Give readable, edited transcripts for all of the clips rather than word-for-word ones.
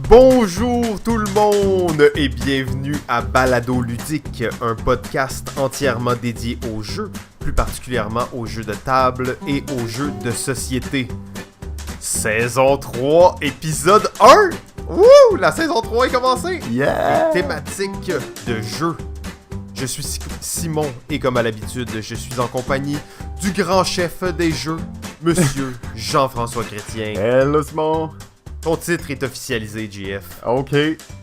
Bonjour tout le monde et bienvenue à Balado Ludique, un podcast entièrement dédié aux jeux, plus particulièrement aux jeux de table et aux jeux de société. Saison 3, épisode 1! Wouh! La saison 3 est commencée! Yeah! Thématique de jeux. Je suis Simon et comme à l'habitude, je suis en compagnie du grand chef des jeux, Monsieur Jean-François Chrétien. Hello Simon! Ton titre est officialisé, JF. Ok.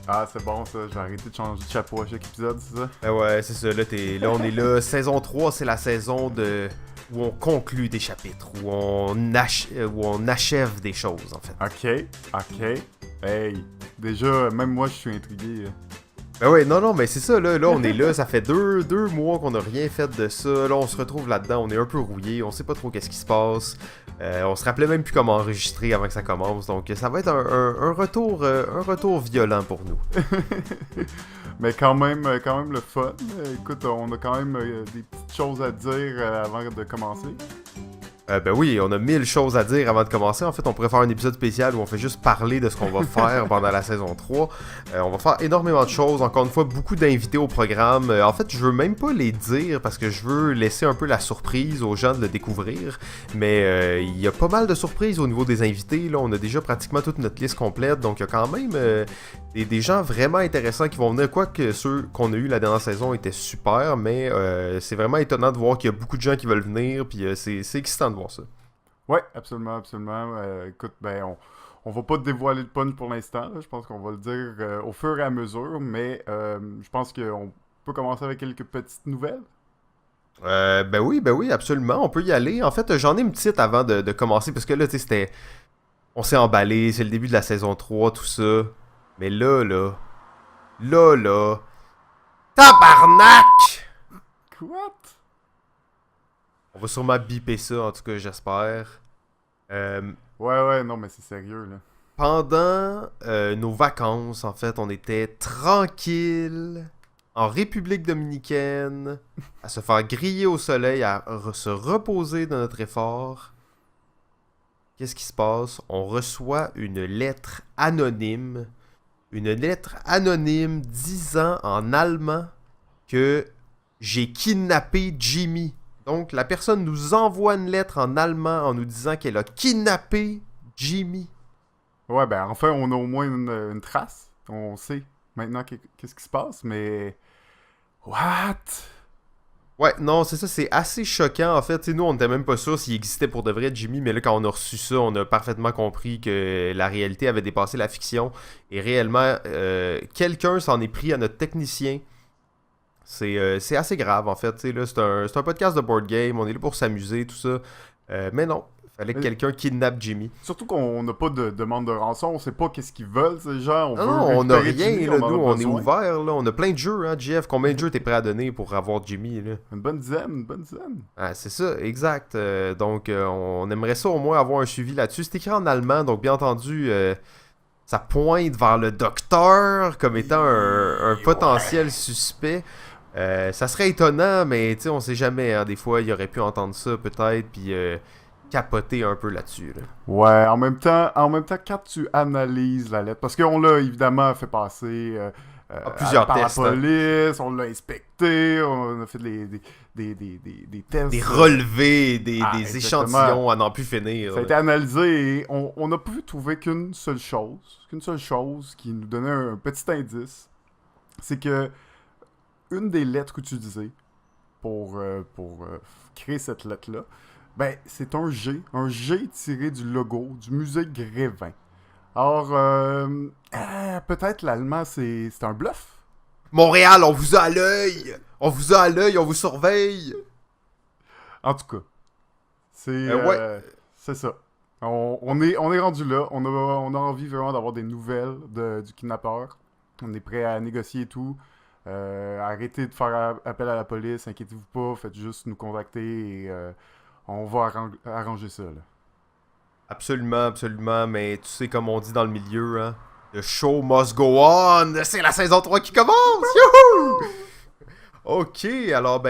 Ah, c'est bon ça. J'ai arrêté de changer de chapeau à chaque épisode, c'est ça? Ben ouais, c'est ça. Là, on est là. Saison 3, c'est la saison où on conclut des chapitres, où on achève des choses, en fait. Ok. Hey, déjà, même moi, je suis intrigué. Ben ouais, non, mais c'est ça, là, on est là. Ça fait deux mois qu'on n'a rien fait de ça. Là, on se retrouve là-dedans. On est un peu rouillé. On sait pas trop qu'est-ce qui se passe. On se rappelait même plus comment enregistrer avant que ça commence. Donc, ça va être un retour violent pour nous. Mais quand même le fun. Écoute, on a quand même des petites choses à dire avant de commencer. Ben oui, on a 1000 choses à dire avant de commencer. En fait, on pourrait faire un épisode spécial où on fait juste parler de ce qu'on va faire pendant la saison 3. On va faire énormément de choses. Encore une fois, beaucoup d'invités au programme. En fait, je veux même pas les dire parce que je veux laisser un peu la surprise aux gens de le découvrir. Mais il y a pas mal de surprises au niveau des invités. Là, on a déjà pratiquement toute notre liste complète. Donc, il y a quand même des gens vraiment intéressants qui vont venir. Quoique ceux qu'on a eu la dernière saison étaient super. Mais c'est vraiment étonnant de voir qu'il y a beaucoup de gens qui veulent venir. Puis c'est excitant de voir ça. Ouais, absolument. Écoute, ben, on va pas dévoiler le punch pour l'instant. Je pense qu'on va le dire au fur et à mesure, mais je pense qu'on peut commencer avec quelques petites nouvelles. Ben oui, absolument. On peut y aller. En fait, j'en ai une petite avant de commencer, parce que là, tu sais, on s'est emballé, c'est le début de la saison 3, tout ça. Mais là... Tabarnak! Quoi? On va sûrement biper ça, en tout cas, j'espère. Ouais, non, mais c'est sérieux, là. Pendant nos vacances, en fait, on était tranquille en République dominicaine, à se faire griller au soleil, à se reposer de notre effort. Qu'est-ce qui se passe? On reçoit une lettre anonyme. Une lettre anonyme disant en allemand que j'ai kidnappé Jimmy. Donc, la personne nous envoie une lettre en allemand en nous disant qu'elle a kidnappé Jimmy. Ouais, ben enfin, on a au moins une trace. On sait maintenant qu'est-ce qui se passe, mais... What? Ouais, non, c'est ça, c'est assez choquant. En fait, nous, on n'était même pas sûr s'il existait pour de vrai Jimmy, mais là, quand on a reçu ça, on a parfaitement compris que la réalité avait dépassé la fiction. Et réellement, quelqu'un s'en est pris à notre technicien. C'est assez grave, en fait. Là, c'est un podcast de board game, on est là pour s'amuser, tout ça. Mais non, il fallait que quelqu'un kidnappe Jimmy. Surtout qu'on n'a pas de demande de rançon, on sait pas qu'est-ce qu'ils veulent, ces gens. On n'a rien, Jimmy, là, en nous, a on est besoin. ouvert, là. On a plein de jeux, hein, JF. Combien de jeux t'es prêt à donner pour avoir Jimmy, là? Une bonne dizaine. Ah, c'est ça, exact. Donc, on aimerait ça au moins avoir un suivi là-dessus. C'est écrit en allemand, donc bien entendu, ça pointe vers le docteur comme étant un potentiel suspect. Ça serait étonnant, mais tu sais, on sait jamais. Hein, des fois, il aurait pu entendre ça peut-être, puis capoter un peu là-dessus. Là. Ouais, en même temps, quand tu analyses la lettre, parce qu'on l'a évidemment fait passer plusieurs par tests, la police, on l'a inspecté, on a fait des tests. Des relevés, des exactement. échantillons à n'en plus finir. Ça a été analysé et on n'a pu trouver qu'une seule chose qui nous donnait un petit indice, c'est que une des lettres utilisées pour créer cette lettre-là, ben, c'est un G tiré du logo du musée Grévin. Alors, peut-être l'allemand, c'est un bluff? Montréal, on vous a à l'œil! On vous surveille! En tout cas, c'est ça. On est rendu là. On a envie vraiment d'avoir des nouvelles du kidnappeur. On est prêt à négocier et tout. Arrêtez de faire appel à la police, inquiétez-vous pas, faites juste nous contacter et on va arranger ça. Là. Absolument, mais tu sais comme on dit dans le milieu, hein, the show must go on! C'est la saison 3 qui commence! Youhou! Ok, alors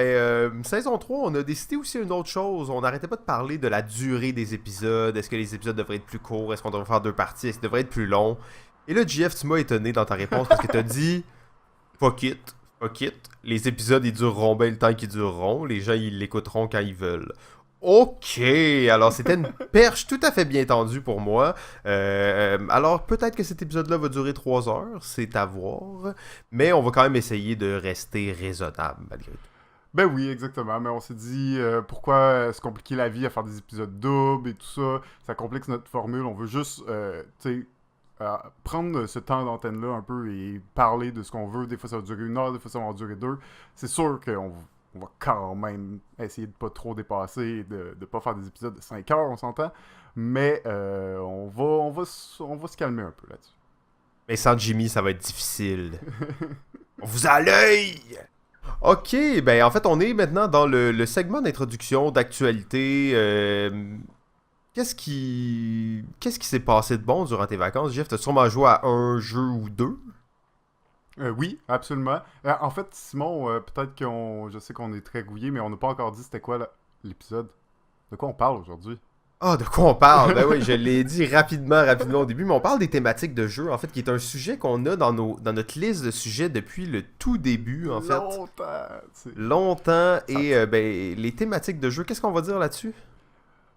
saison 3, on a décidé aussi une autre chose. On n'arrêtait pas de parler de la durée des épisodes. Est-ce que les épisodes devraient être plus courts? Est-ce qu'on devrait faire 2 parties? Est-ce qu'ils devraient être plus longs? Et là, JF, tu m'as étonné dans ta réponse parce que t'as dit fuck it, fuck it. Les épisodes, ils dureront bien le temps qu'ils dureront. Les gens, ils l'écouteront quand ils veulent. Ok, alors c'était une perche tout à fait bien tendue pour moi. Alors peut-être que cet épisode-là va durer 3 heures, c'est à voir. Mais on va quand même essayer de rester raisonnable malgré tout. Ben oui, exactement. Mais on s'est dit, pourquoi se compliquer la vie à faire des épisodes doubles et tout ça? Ça complique notre formule. On veut juste, tu sais, prendre ce temps d'antenne-là un peu et parler de ce qu'on veut. Des fois, ça va durer 1 heure, des fois, ça va durer 2. C'est sûr qu'on va quand même essayer de pas trop dépasser, de pas faire des épisodes de 5 heures, on s'entend. Mais on va se calmer un peu là-dessus. Mais sans Jimmy, ça va être difficile. On vous a à l'œil! Ok, ben en fait, on est maintenant dans le segment d'introduction, d'actualité. Qu'est-ce qui s'est passé de bon durant tes vacances, Jeff? T'as sûrement joué à un jeu ou deux? Oui, absolument. En fait, Simon, peut-être je sais qu'on est très rouillé, mais on n'a pas encore dit c'était quoi l'épisode. De quoi on parle aujourd'hui? Ah, de quoi on parle? Ben oui, je l'ai dit rapidement au début, mais on parle des thématiques de jeu, en fait, qui est un sujet qu'on a dans notre liste de sujets depuis le tout début, en fait. Longtemps, et ben, les thématiques de jeu, qu'est-ce qu'on va dire là-dessus?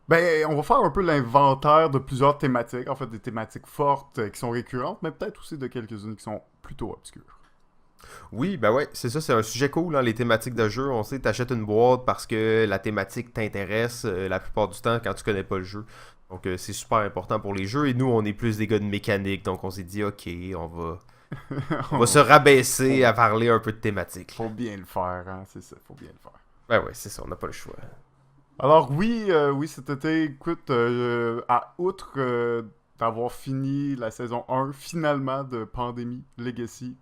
Ben, on va faire un peu l'inventaire de plusieurs thématiques, en fait, des thématiques fortes qui sont récurrentes, mais peut-être aussi de quelques-unes qui sont plutôt obscures. Oui, ben ouais, c'est ça, c'est un sujet cool, hein, les thématiques de jeu. On sait, t'achètes une boîte parce que la thématique t'intéresse la plupart du temps quand tu connais pas le jeu. Donc c'est super important pour les jeux. Et nous, on est plus des gars de mécanique, donc on s'est dit, ok, on va se rabaisser à parler un peu de thématiques. Faut bien le faire, hein, c'est ça, faut bien le faire. Ben ouais, c'est ça, on n'a pas le choix. Alors oui, cet été, écoute, outre d'avoir fini la saison 1, finalement, de Pandémie Legacy,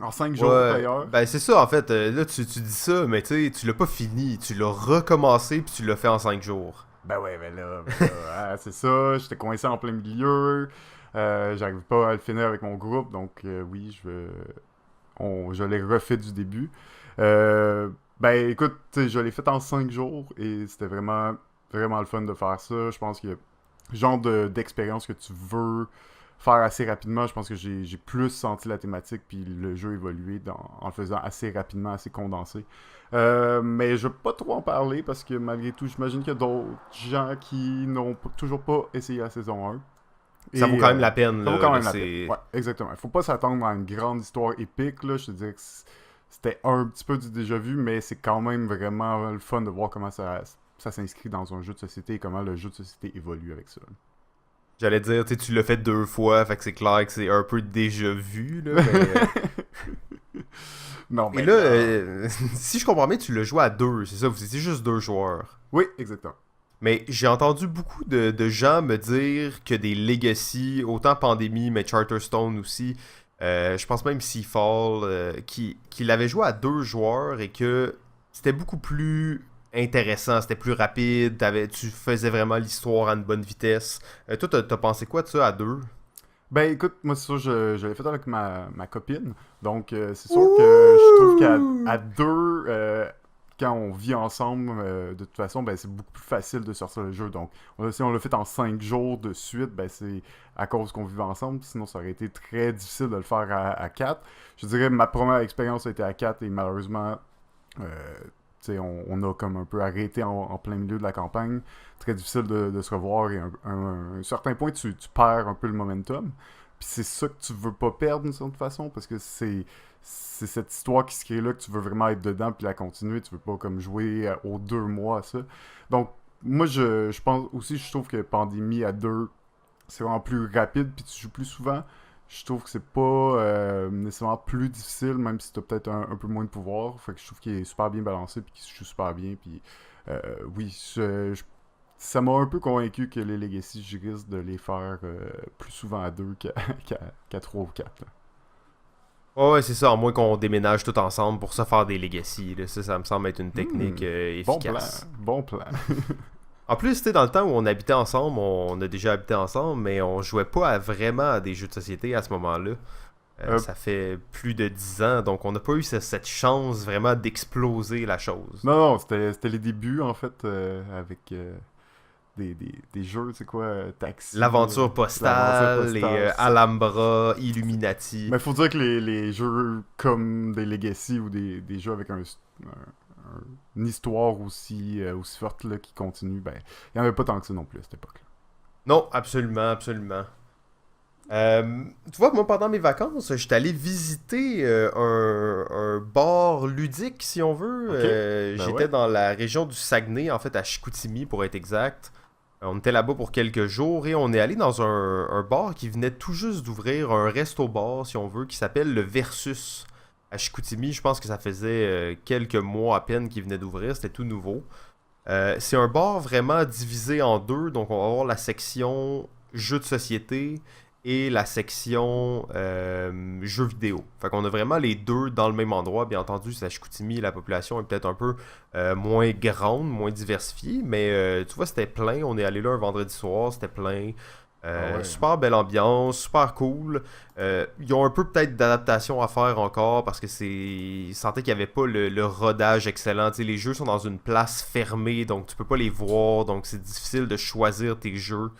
en 5 jours d'ailleurs. Ben c'est ça, en fait, là tu dis ça, mais tu sais, tu l'as pas fini, tu l'as recommencé puis tu l'as fait en 5 jours. Ben ouais, hein, c'est ça, j'étais coincé en plein milieu, j'arrive pas à le finir avec mon groupe, donc oui, je l'ai refait du début. Ben écoute, je l'ai fait en 5 jours et c'était vraiment, vraiment le fun de faire ça. Je pense que le genre d'expérience que tu veux faire assez rapidement, je pense que j'ai plus senti la thématique puis le jeu évoluer en le faisant assez rapidement, assez condensé. Mais je vais pas trop en parler parce que malgré tout, j'imagine qu'il y a d'autres gens qui n'ont toujours pas essayé la saison 1. Ça vaut quand même la peine. Ça vaut quand même la peine. Ouais, exactement. Il faut pas s'attendre à une grande histoire épique, là. Je te dirais que c'était un petit peu du déjà vu, mais c'est quand même vraiment le fun de voir comment ça s'inscrit dans un jeu de société et comment le jeu de société évolue avec ça. J'allais dire, tu l'as fait 2 fois, fait que c'est clair que c'est un peu déjà vu, là. Mais, non, mais et là, si je comprends bien, tu l'as joué à 2, c'est ça, vous étiez juste 2 joueurs. Oui, exactement. Mais j'ai entendu beaucoup de gens me dire que des Legacy, autant Pandémie, mais Charterstone aussi, je pense même Seafall, qui l'avaient joué à 2 joueurs et que c'était beaucoup plus intéressant, c'était plus rapide, tu faisais vraiment l'histoire à une bonne vitesse. Toi, t'as pensé quoi de ça à 2? Ben écoute, moi c'est sûr, je l'ai fait avec ma copine, donc c'est sûr que je trouve qu'à 2, quand on vit ensemble, de toute façon, ben c'est beaucoup plus facile de sortir le jeu. Donc, si on l'a fait en 5 jours de suite, ben c'est à cause qu'on vivait ensemble. Sinon, ça aurait été très difficile de le faire à 4. Je dirais ma première expérience a été à 4 et malheureusement, on a comme un peu arrêté en plein milieu de la campagne. Très difficile de se revoir et à un certain point, tu perds un peu le momentum. Puis c'est ça que tu veux pas perdre d'une certaine façon parce que c'est cette histoire qui se crée là que tu veux vraiment être dedans puis la continuer. Tu veux pas comme jouer aux 2 mois à ça. Donc, moi, je pense aussi, je trouve que Pandémie à 2, c'est vraiment plus rapide puis tu joues plus souvent. Je trouve que c'est pas nécessairement plus difficile, même si t'as peut-être un peu moins de pouvoir. Fait que je trouve qu'il est super bien balancé puis qu'il se joue super bien. Puis oui, ça m'a un peu convaincu que les Legacy, je risque de les faire plus souvent à 2 qu'à 3 ou 4. Là. Ouais, c'est ça, à moins qu'on déménage tout ensemble pour se faire des Legacy. Là. Ça me semble être une technique efficace. Bon plan. En plus, c'était dans le temps où on habitait ensemble, on a déjà habité ensemble, mais on jouait pas vraiment à des jeux de société à ce moment-là. Ça fait plus de 10 ans, donc on n'a pas eu cette chance vraiment d'exploser la chose. Non, c'était les débuts, en fait, avec des jeux, c'est quoi, Taxi, L'aventure postale, les postale, Alhambra, Illuminati. Mais faut dire que les jeux comme des Legacy ou des jeux avec une histoire aussi forte là, qui continue, ben, il n'y en avait pas tant que ça non plus à cette époque. Non, absolument, absolument. Tu vois, moi, pendant mes vacances, j'étais allé visiter un bar ludique, si on veut. Ok, ben J'étais ouais. dans la région du Saguenay, en fait, à Chicoutimi, pour être exact. On était là-bas pour quelques jours et on est allé dans un bar qui venait tout juste d'ouvrir, un resto-bar, si on veut, qui s'appelle le Versus. À Chicoutimi, je pense que ça faisait quelques mois à peine qu'il venait d'ouvrir, c'était tout nouveau. C'est un bar vraiment divisé en deux, donc on va avoir la section jeux de société et la section jeux vidéo. Fait qu'on a vraiment les deux dans le même endroit. Bien entendu, c'est à Chicoutimi, la population est peut-être un peu moins grande, moins diversifiée, mais tu vois, c'était plein. On est allé là un vendredi soir, c'était plein. Ah ouais. Super belle ambiance, super cool. Ils ont un peu peut-être d'adaptation à faire encore parce que ils sentaient qu'il n'y avait pas le rodage excellent. Tu sais, les jeux sont dans une place fermée, donc tu peux pas les voir, donc c'est difficile de choisir tes jeux.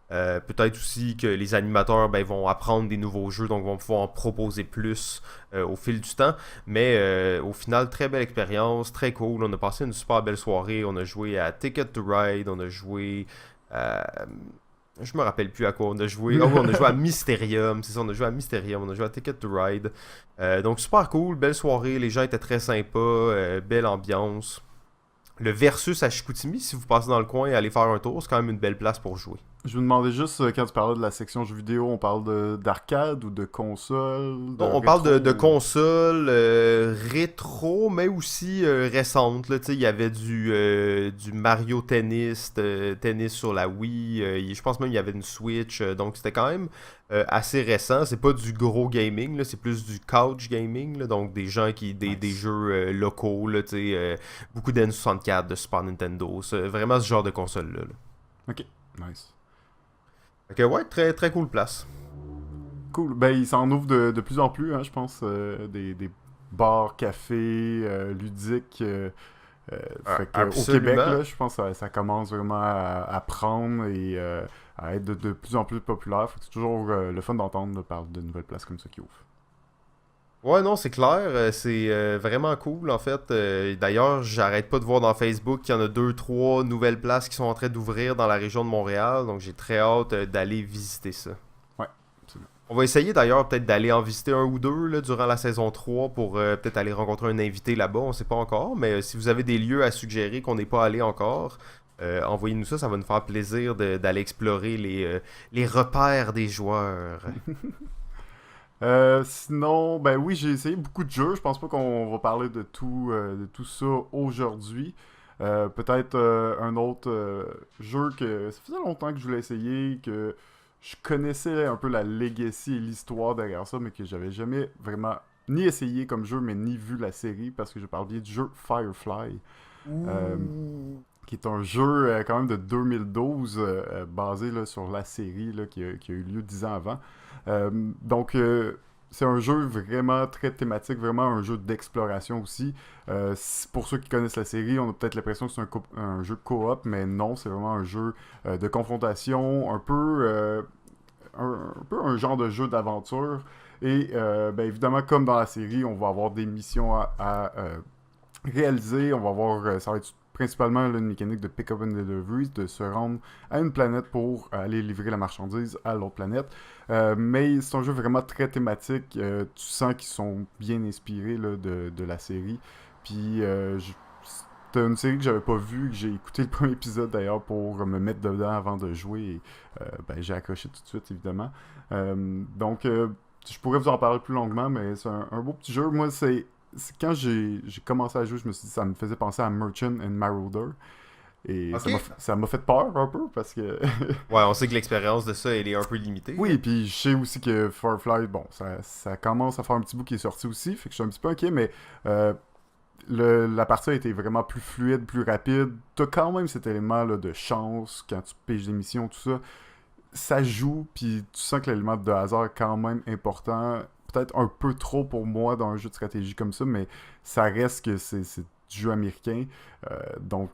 Peut-être aussi que les animateurs ben, vont apprendre des nouveaux jeux, donc vont pouvoir en proposer plus au fil du temps. Mais au final, très belle expérience, très cool. On a passé une super belle soirée. On a joué à Ticket to Ride, on a joué à... Je me rappelle plus à quoi on a joué. Ah oui, on a joué à Mysterium, c'est ça, on a joué à Mysterium, on a joué à Ticket to Ride. Donc super cool, belle soirée, les gens étaient très sympas, belle ambiance. Le Versus à Chicoutimi, si vous passez dans le coin et allez faire un tour, c'est quand même une belle place pour jouer. Je me demandais juste, quand tu parlais de la section jeux vidéo, on parle d'arcade ou de console, de Non, on parle rétro de ou... consoles rétro, mais aussi récentes. Là, tu sais, il y avait du Mario Tennis, tennis sur la Wii. Je pense même qu'il y avait une Switch. Donc c'était quand même assez récent. C'est pas du gros gaming, là, c'est plus du couch gaming. Là, donc des gens des Nice. jeux locaux, là, tu sais, beaucoup d'N64, de Super Nintendo. Vraiment ce genre de console-là. Là. Ok, nice. Fait que ouais, très très cool place. Cool. Ben, il s'en ouvre de plus en plus, hein, je pense, des bars, cafés, ludiques. Fait que, au Québec, Absolument. là, je pense que ça commence vraiment à prendre et à être de plus en plus populaire. Fait que c'est toujours le fun d'entendre là, parler de nouvelles places comme ça qui ouvrent. Ouais, non, c'est clair. C'est vraiment cool, en fait. D'ailleurs, j'arrête pas de voir dans Facebook qu'il y en a deux, trois nouvelles places qui sont en train d'ouvrir dans la région de Montréal. Donc, j'ai très hâte d'aller visiter ça. Ouais, absolument. On va essayer d'ailleurs peut-être d'aller en visiter un ou deux là, durant la saison 3 pour peut-être aller rencontrer un invité là-bas. On sait pas encore. Mais si vous avez des lieux à suggérer qu'on n'est pas allé encore, envoyez-nous ça. Ça va nous faire plaisir d'aller explorer les repères des joueurs. Sinon, ben oui, j'ai essayé beaucoup de jeux. Je pense pas qu'on va parler de tout ça aujourd'hui. Peut-être un autre jeu que ça faisait longtemps que je voulais essayer, que je connaissais un peu la legacy et l'histoire derrière ça, mais que j'avais jamais vraiment ni essayé comme jeu, mais ni vu la série, parce que je parle bien du jeu Firefly, euh, Ouh. qui est un jeu quand même de 2012, basé là, sur la série là, qui a eu lieu 10 ans avant. Euh, donc, c'est un jeu vraiment très thématique, vraiment un jeu d'exploration aussi. Pour ceux qui connaissent la série, on a peut-être l'impression que c'est un jeu coop, mais non, c'est vraiment un jeu de confrontation, un peu un genre de jeu d'aventure. Et ben, évidemment, comme dans la série, on va avoir des missions à réaliser. On va avoir, ça va être principalement là, une mécanique de pick-up and delivery, de se rendre à une planète pour aller livrer la marchandise à l'autre planète. Mais c'est un jeu vraiment très thématique. Tu sens qu'ils sont bien inspirés là, de la série. Puis c'était une série que j'avais pas vue, que j'ai écouté le premier épisode d'ailleurs pour me mettre dedans avant de jouer. Et, ben, j'ai accroché tout de suite, évidemment. Donc, je pourrais vous en parler plus longuement, mais c'est un beau petit jeu. Moi, quand j'ai commencé à jouer, je me suis dit ça me faisait penser à Merchant and Marauder. Et Ok. ça m'a fait peur un peu parce que. Ouais, on sait que l'expérience de ça, elle est un peu limitée. Là. Oui, puis je sais aussi que Firefly, bon, ça commence à faire un petit bout qui est sorti aussi, fait que je suis un petit peu inquiet, mais euh, la partie a été vraiment plus fluide, plus rapide. T'as quand même cet élément là, de chance quand tu piges des missions, tout ça. Ça joue, puis tu sens que l'élément de hasard est quand même important. Peut-être un peu trop pour moi dans un jeu de stratégie comme ça, mais ça reste que c'est du jeu américain. Donc,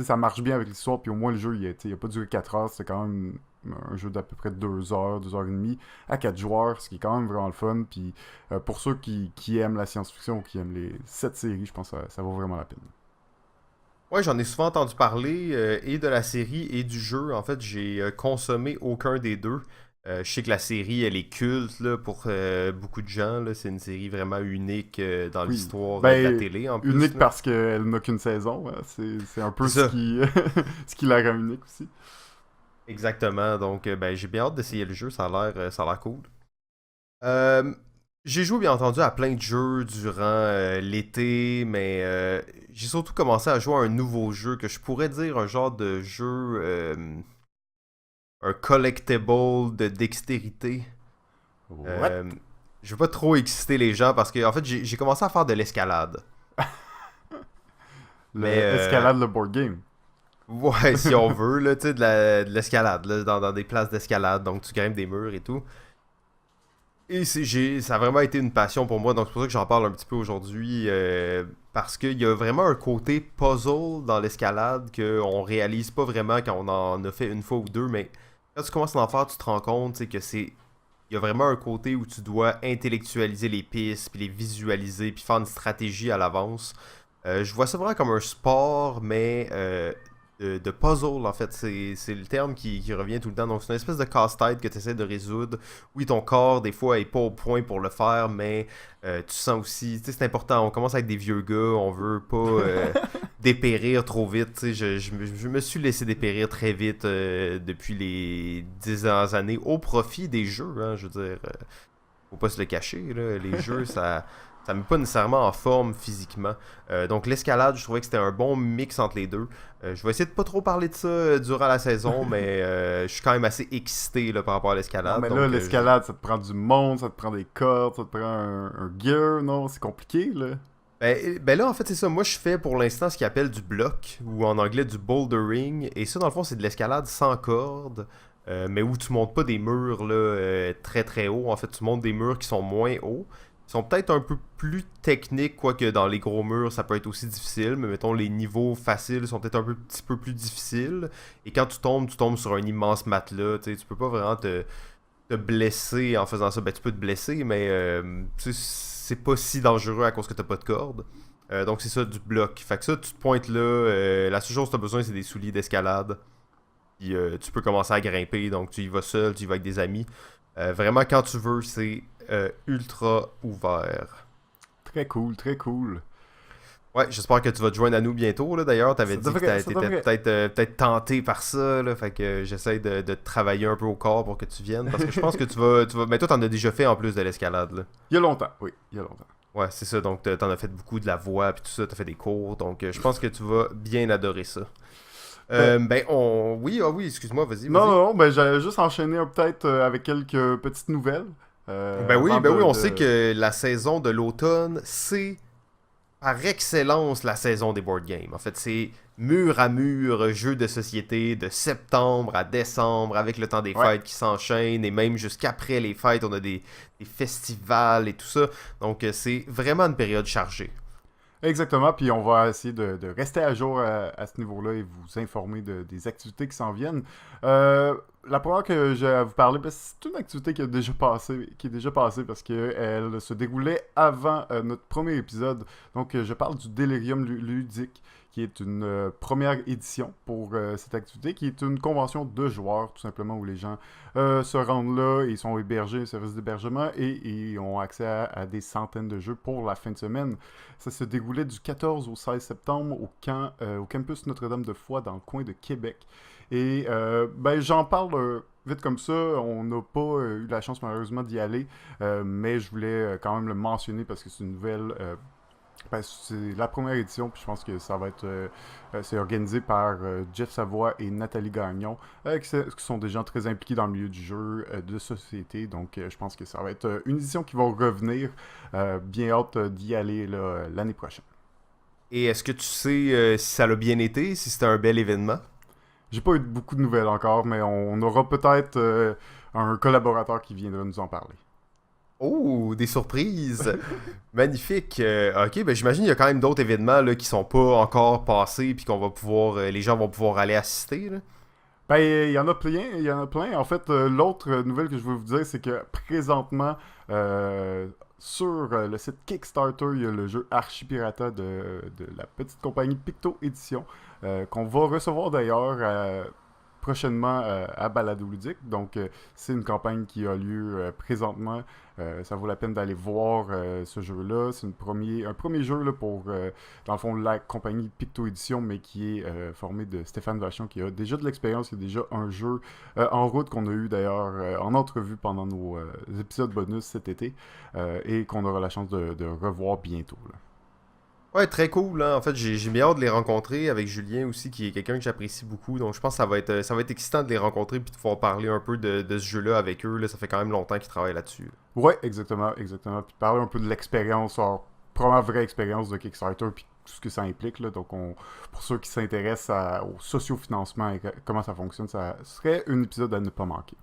sais, ça marche bien avec l'histoire, puis au moins le jeu, il a pas duré 4 heures, c'était quand même un jeu d'à peu près 2 heures, 2 heures et demie, à 4 joueurs, ce qui est quand même vraiment le fun, puis pour ceux qui aiment la science-fiction ou qui aiment cette série, je pense que ça vaut vraiment la peine. Ouais, j'en ai souvent entendu parler, et de la série et du jeu. En fait, j'ai consommé aucun des deux. Je sais que la série, elle est culte là, pour beaucoup de gens. Là. C'est une série vraiment unique dans Oui. l'histoire de la Ben, télé en plus. unique Là. parce qu'elle n'a qu'une saison, hein. C'est un peu C'est ça, ce qui la rend unique aussi. exactement. Donc, ben, j'ai bien hâte d'essayer le jeu. Ça a l'air cool. Euh, j'ai joué bien entendu à plein de jeux durant l'été, mais j'ai surtout commencé à jouer à un nouveau jeu que je pourrais dire un genre de jeu, un collectible de dextérité. What? Euh, je veux pas trop exciter les gens parce que en fait j'ai commencé à faire de l'escalade. Mais Escalade le board game. ouais, si on veut, là, tu sais, de l'escalade, là, dans des places d'escalade, donc tu grimpes des murs et tout. Et ça a vraiment été une passion pour moi, donc c'est pour ça que j'en parle un petit peu aujourd'hui, parce qu'il y a vraiment un côté puzzle dans l'escalade qu'on réalise pas vraiment quand on en a fait une fois ou deux, mais quand tu commences à en faire, tu te rends compte que c'est... Il y a vraiment un côté où tu dois intellectualiser les pistes, puis les visualiser, puis faire une stratégie à l'avance. Je vois ça vraiment comme un sport, mais de puzzle, en fait. C'est le terme qui revient tout le temps. Donc, c'est une espèce de casse-tête que tu essaies de résoudre. Oui, ton corps, des fois, est pas au point pour le faire, mais tu sens aussi... Tu sais, c'est important. On commence avec des vieux gars. On veut pas dépérir trop vite. Tu sais, je me suis laissé dépérir très vite depuis les 10 dernières années au profit des jeux, hein, je veux dire. Faut pas se le cacher, là. Les jeux, ça met pas nécessairement en forme physiquement. Donc l'escalade, je trouvais que c'était un bon mix entre les deux. Je vais essayer de pas trop parler de ça durant la saison, mais je suis quand même assez excité là, par rapport à Non, l'escalade. mais là, Donc l'escalade, ça te prend du monde, ça te prend des cordes, ça te prend un gear, non? C'est compliqué, là. ben là, en fait, c'est ça. Moi, je fais pour l'instant ce qu'ils appelle du bloc, ou en anglais du bouldering. Et ça, dans le fond, c'est de l'escalade sans corde, mais où tu montes pas des murs là, très très hauts. En fait, tu montes des murs qui sont moins hauts. Ils sont peut-être un peu plus techniques, quoique dans les gros murs, ça peut être aussi difficile. Mais mettons, les niveaux faciles sont peut-être petit peu plus difficiles. Et quand tu tombes sur un immense matelas. Tu peux pas vraiment te blesser en faisant ça. Ben, tu peux te blesser, mais tu sais, c'est pas si dangereux à cause que t'as pas de corde. Donc c'est ça, du bloc. Fait que ça, tu te pointes là. La seule chose que t'as besoin, c'est des souliers d'escalade. Puis tu peux commencer à grimper. Donc tu y vas seul, tu y vas avec des amis. Vraiment, quand tu veux, c'est ultra ouvert. Très cool, très cool. Ouais, j'espère que tu vas te joindre à nous bientôt. Là. D'ailleurs, t'avais dit que Ça t'étais devrait. peut-être tenté par ça. Là. Fait que j'essaie de te travailler un peu au corps pour que tu viennes. Parce que je pense que tu vas... Mais toi, t'en as déjà fait en plus de l'escalade. Là. Il y a longtemps, oui, il y a longtemps. Ouais, c'est ça. Donc, t'en as fait beaucoup de la voix, puis tout ça. T'as fait des cours. Donc, je pense que tu vas bien adorer ça. Ben, Ben, on... Oui, ah oui, excuse-moi, vas-y, non, vas-y. non, non, ben j'allais juste enchaîner peut-être avec quelques petites nouvelles. Avant Ben oui, on sait que la saison de l'automne, c'est par excellence la saison des board games. En fait, c'est mur à mur, jeu de société de septembre à décembre, avec le temps des Ouais, fêtes qui s'enchaînent, et même jusqu'après les fêtes, on a des festivals et tout ça. Donc, c'est vraiment une période chargée. exactement, puis on va essayer de rester à jour à ce niveau-là et vous informer des activités qui s'en viennent. La première que j'ai à vous parler, ben, c'est une activité qui est déjà passée parce qu'elle se déroulait avant notre premier épisode. Donc, je parle du Delirium ludique, qui est une première édition pour cette activité, qui est une convention de joueurs, tout simplement, où les gens se rendent là, ils sont hébergés, un service d'hébergement, et ont accès à des centaines de jeux pour la fin de semaine. Ça se déroulait du 14 au 16 septembre au campus Notre-Dame-de-Foix dans le coin de Québec. Et ben, j'en parle vite comme ça. On n'a pas eu la chance malheureusement d'y aller, mais je voulais quand même le mentionner parce que c'est une nouvelle. Ben, c'est la première édition, puis je pense que ça va être. C'est organisé par Jeff Savoie et Nathalie Gagnon, qui sont des gens très impliqués dans le milieu du jeu de société. Donc, je pense que ça va être une édition qui va revenir. Bien hâte d'y aller là, l'année prochaine. Et est-ce que tu sais si ça l'a bien été, si c'était un bel événement? J'ai pas eu beaucoup de nouvelles encore, mais on aura peut-être un collaborateur qui viendra nous en parler. Oh, des surprises! Magnifique! Ok, ben j'imagine qu'il y a quand même d'autres événements là, qui sont pas encore passés puis qu'on va pouvoir, les gens vont pouvoir aller assister. Là. Ben, il y en a plein, il y en a plein. En fait, l'autre nouvelle que je veux vous dire, c'est que présentement, sur le site Kickstarter, il y a le jeu Archipirata de la petite compagnie Picto Édition, qu'on va recevoir d'ailleurs prochainement à Balado Ludique. Donc, c'est une campagne qui a lieu présentement. Ça vaut la peine d'aller voir ce jeu-là. C'est un premier jeu là, pour, dans le fond, la compagnie Picto Édition, mais qui est formé de Stéphane Vachon, qui a déjà de l'expérience. Il y a déjà un jeu en route qu'on a eu d'ailleurs en entrevue pendant nos épisodes bonus cet été et qu'on aura la chance de revoir bientôt. Là. Ouais, très cool. Hein. En fait, j'ai bien hâte de les rencontrer avec Julien aussi, qui est quelqu'un que j'apprécie beaucoup. Donc, je pense que ça va être excitant de les rencontrer puis de pouvoir parler un peu de ce jeu-là avec eux. Là. Ça fait quand même longtemps qu'ils travaillent là-dessus. Ouais, exactement, exactement. Puis parler un peu de l'expérience, alors, première vraie expérience de Kickstarter, puis tout ce que ça implique. Là. Donc, pour ceux qui s'intéressent au sociofinancement et comment ça fonctionne, ça serait un épisode à ne pas manquer.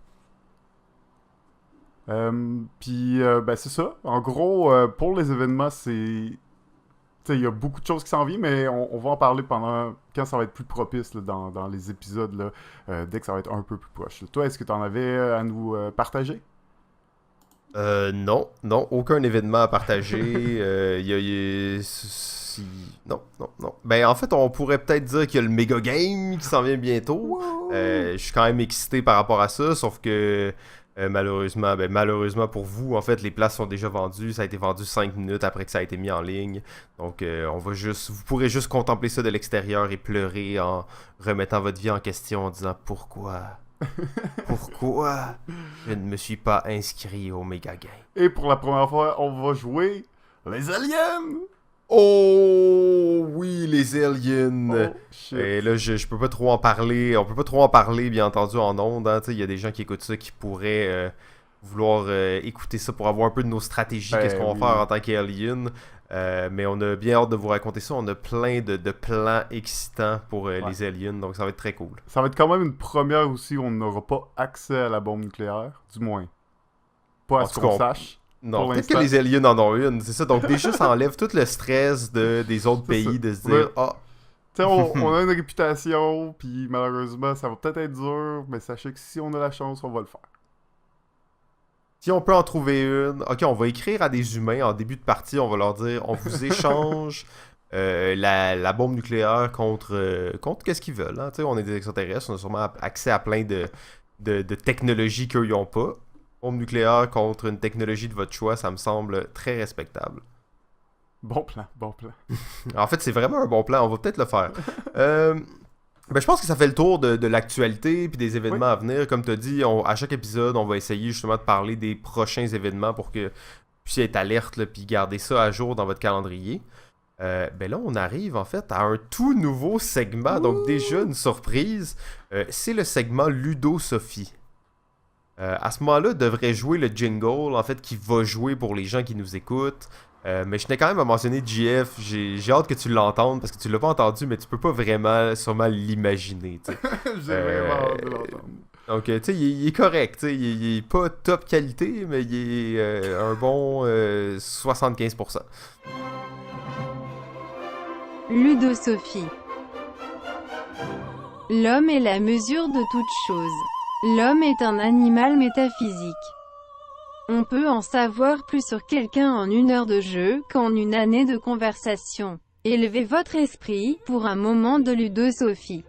Puis, ben c'est ça. En gros, pour les événements, il y a beaucoup de choses qui s'en viennent, mais on va en parler quand ça va être plus propice là, dans les épisodes, là, dès que ça va être un peu plus proche. Toi, est-ce que tu en avais à nous partager? Non, aucun événement à partager. Non, non, non. Ben, en fait, on pourrait peut-être dire qu'il y a le Mega Game qui s'en vient bientôt. Je suis quand même excité par rapport à ça, sauf que malheureusement pour vous, en fait, les places sont déjà vendues. Ça a été vendu 5 minutes après que ça a été mis en ligne. Donc, vous pourrez juste contempler ça de l'extérieur et pleurer en remettant votre vie en question en disant pourquoi je ne me suis pas inscrit au Mega Game. Et pour la première fois, on va jouer les aliens! Oh oui, les aliens. Oh, shit. Et là, je peux pas trop en parler. On peut pas trop en parler, bien entendu, en ondes. Hein. Il y a des gens qui écoutent ça qui pourraient vouloir écouter ça pour avoir un peu de nos stratégies. Qu'est-ce qu'on va faire en tant qu'alien. Mais on a bien hâte de vous raconter ça. On a plein de plans excitants pour les aliens. Donc ça va être très cool. Ça va être quand même une première aussi où on n'aura pas accès à la bombe nucléaire. Du moins. Pas à ce qu'on sache. Non, peut-être que les aliens en ont une, c'est ça. Donc déjà, ça enlève tout le stress des autres pays de se dire « Ah! » on a une réputation, puis malheureusement, ça va peut-être être dur, mais sachez que si on a la chance, on va le faire. Si on peut en trouver une, ok, on va écrire à des humains en début de partie, on va leur dire « On vous échange la bombe nucléaire contre qu'est-ce qu'ils veulent. Hein? On est des extraterrestres, on a sûrement accès à plein de technologies qu'eux, ils n'ont pas. » Bombe nucléaire contre une technologie de votre choix, ça me semble très respectable. Bon plan. En fait, c'est vraiment un bon plan, on va peut-être le faire. Je pense que ça fait le tour de l'actualité puis des événements à venir. Comme tu as dit, à chaque épisode, on va essayer justement de parler des prochains événements pour que vous puissiez être alerte puis garder ça à jour dans votre calendrier. Là, on arrive en fait à un tout nouveau segment, donc déjà une surprise. C'est le segment Ludo-Sophie. À ce moment-là, devrait jouer le jingle, en fait, qui va jouer pour les gens qui nous écoutent. Mais je tenais quand même à mentionner JF, j'ai hâte que tu l'entendes, parce que tu l'as pas entendu, mais tu peux pas vraiment, sûrement l'imaginer. J'ai vraiment hâte de l'entendre. Donc, tu sais, il est correct, il est pas top qualité, mais il est un bon 75%. Ludo-Sophie. L'homme est la mesure de toute chose. L'homme est un animal métaphysique. On peut en savoir plus sur quelqu'un en 1 heure de jeu qu'en 1 année de conversation. Élevez votre esprit pour un moment de Ludo-Sophie.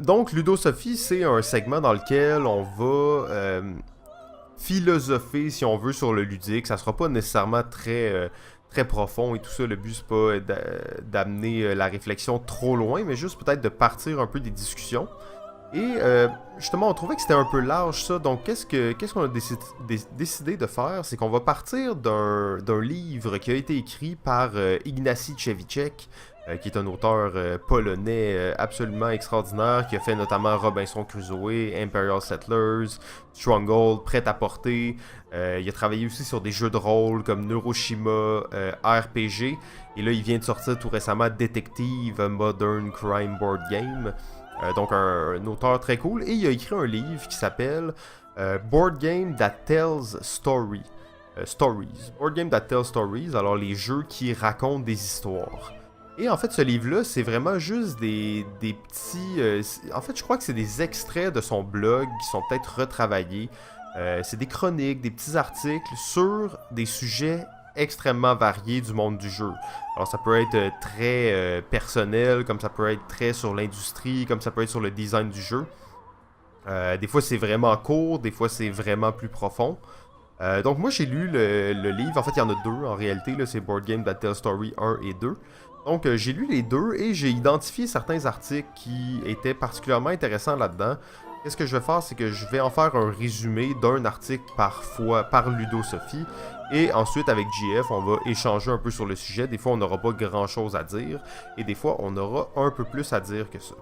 Donc, Ludo-Sophie, c'est un segment dans lequel on va philosopher, si on veut, sur le ludique. Ça sera pas nécessairement très profond et tout ça. Le but, c'est pas d'amener la réflexion trop loin, mais juste peut-être de partir un peu des discussions. Et justement, on trouvait que c'était un peu large ça. Donc, qu'est-ce qu'on a décidé de faire? C'est qu'on va partir d'un livre qui a été écrit par Ignacy Trzewiczek, qui est un auteur polonais absolument extraordinaire, qui a fait notamment Robinson Crusoe, Imperial Settlers, Stronghold, Prêt-à-porter. Il a travaillé aussi sur des jeux de rôle comme Neuroshima, RPG. Et là, il vient de sortir tout récemment Detective, a Modern Crime Board Game. Donc un auteur très cool. Et il a écrit un livre qui s'appelle Board Game That Tells Stories. Board Game That Tells Stories, alors les jeux qui racontent des histoires. Et en fait, ce livre-là, c'est vraiment juste des petits... en fait, je crois que c'est des extraits de son blog qui sont peut-être retravaillés. C'est des chroniques, des petits articles sur des sujets extrêmement variés du monde du jeu. Alors ça peut être très personnel, comme ça peut être très sur l'industrie, comme ça peut être sur le design du jeu. Des fois c'est vraiment court, des fois c'est vraiment plus profond. Donc moi j'ai lu le livre, en fait il y en a deux en réalité, là, c'est Board Game That Tells Story 1 et 2. Donc j'ai lu les deux et j'ai identifié certains articles qui étaient particulièrement intéressants là-dedans. Qu'est-ce que je vais faire, c'est que je vais en faire un résumé d'un article parfois par Ludosophie. Et ensuite, avec JF, on va échanger un peu sur le sujet. Des fois, on n'aura pas grand-chose à dire. Et des fois, on aura un peu plus à dire que ça.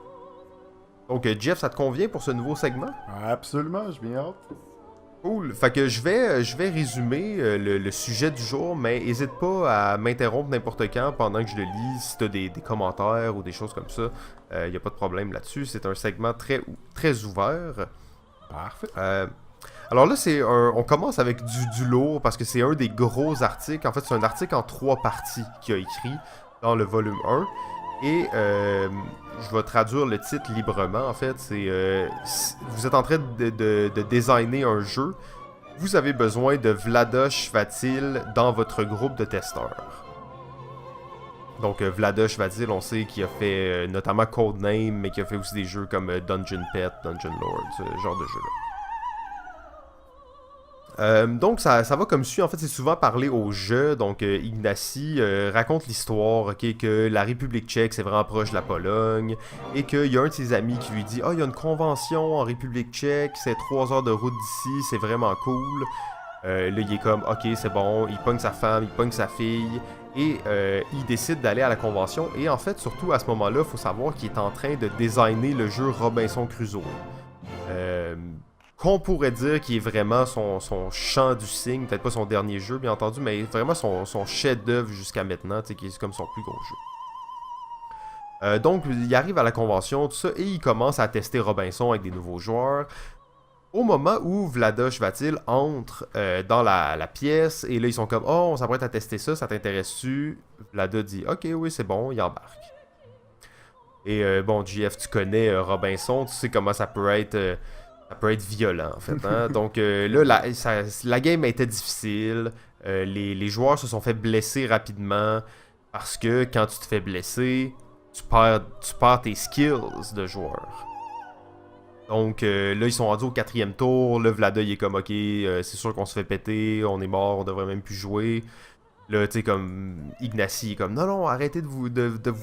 Donc, Jeff, ça te convient pour ce nouveau segment? Absolument, je viens hâte. Cool. Fait que je vais résumer le sujet du jour, mais n'hésite pas à m'interrompre n'importe quand pendant que je le lis, si tu as des commentaires ou des choses comme ça. Il n'y a pas de problème là-dessus. C'est un segment très ouvert. Parfait. Alors là, on commence avec du lourd parce que c'est un des gros articles. En fait, c'est un article en 3 parties qu'il a écrit dans le volume 1. Et je vais traduire le titre librement, en fait. Vous êtes en train de designer un jeu. Vous avez besoin de Vladosh Vatil dans votre groupe de testeurs. Donc Vladosh Vatil, on sait qu'il a fait notamment Codename, mais qu'il a fait aussi des jeux comme Dungeon Pet, Dungeon Lord, ce genre de jeu-là. Donc ça va comme suit, en fait c'est souvent parlé au jeu, donc Ignacy raconte l'histoire, que la République tchèque c'est vraiment proche de la Pologne, et qu'il y a un de ses amis qui lui dit « Ah, il y a une convention en République tchèque, c'est 3 heures de route d'ici, c'est vraiment cool. » Là il est comme « Ok, c'est bon », il pogne sa femme, il pogne sa fille, et il décide d'aller à la convention, et en fait surtout à ce moment-là, il faut savoir qu'il est en train de designer le jeu Robinson Crusoe. Qu'on pourrait dire qu'il est vraiment son chant du cygne, peut-être pas son dernier jeu bien entendu, mais vraiment son chef-d'œuvre jusqu'à maintenant, qui est comme son plus gros jeu. Donc il arrive à la convention, tout ça, et il commence à tester Robinson avec des nouveaux joueurs. Au moment où Vladosh Vatil entre dans la pièce, et là ils sont comme « Oh, on s'apprête à tester ça, ça t'intéresse-tu? » Vlada dit « Ok, oui, c'est bon, il embarque. » Et bon, JF, tu connais Robinson, tu sais comment ça peut être... Ça peut être violent, en fait. Hein? Donc là, la game était difficile. Les joueurs se sont fait blesser rapidement. Parce que quand tu te fais blesser, tu perds tes skills de joueur. Donc là, ils sont rendus au 4e tour. Là, Vlada, il est comme, ok, c'est sûr qu'on se fait péter. On est mort, on devrait même plus jouer. Là, tu sais, comme Ignacy est comme, non, arrêtez de vous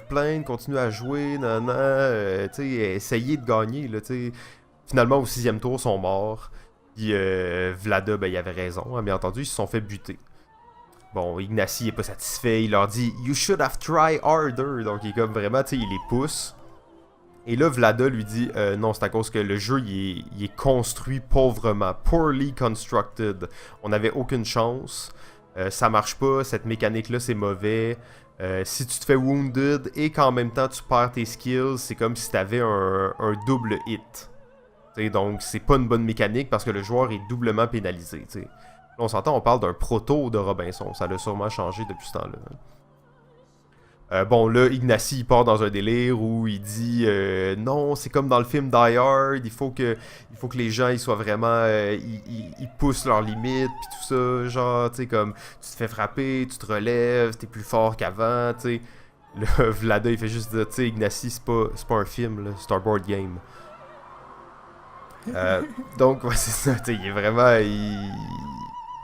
plaindre, continuez à jouer, tu sais, essayez de gagner, là, tu sais. Finalement, au 6e tour, ils sont morts. Puis Vlada, ben, il avait raison. Hein, bien entendu, ils se sont fait buter. Bon, Ignacy est pas satisfait. Il leur dit « You should have tried harder ». Donc, il est comme vraiment, tu sais, il les pousse. Et là, Vlada lui dit « Non, c'est à cause que le jeu, il est construit pauvrement. Poorly constructed. On n'avait aucune chance. Ça marche pas. Cette mécanique-là, c'est mauvais. Si tu te fais wounded et qu'en même temps, tu perds tes skills, c'est comme si tu avais un double hit. » Donc, c'est pas une bonne mécanique parce que le joueur est doublement pénalisé. T'sais. Là, on s'entend, on parle d'un proto de Robinson. Ça l'a sûrement changé depuis ce temps-là. Bon, là, Ignacy, il part dans un délire où il dit non, c'est comme dans le film Die Hard, il faut que les gens ils soient vraiment. Ils poussent leurs limites, puis tout ça. Genre, tu sais, comme tu te fais frapper, tu te relèves, t'es plus fort qu'avant, tu sais. Là, Vlada, il fait juste dire, tu sais, Ignacy, c'est pas un film, là, c'est un board game. Donc, ouais, c'est ça, il est vraiment...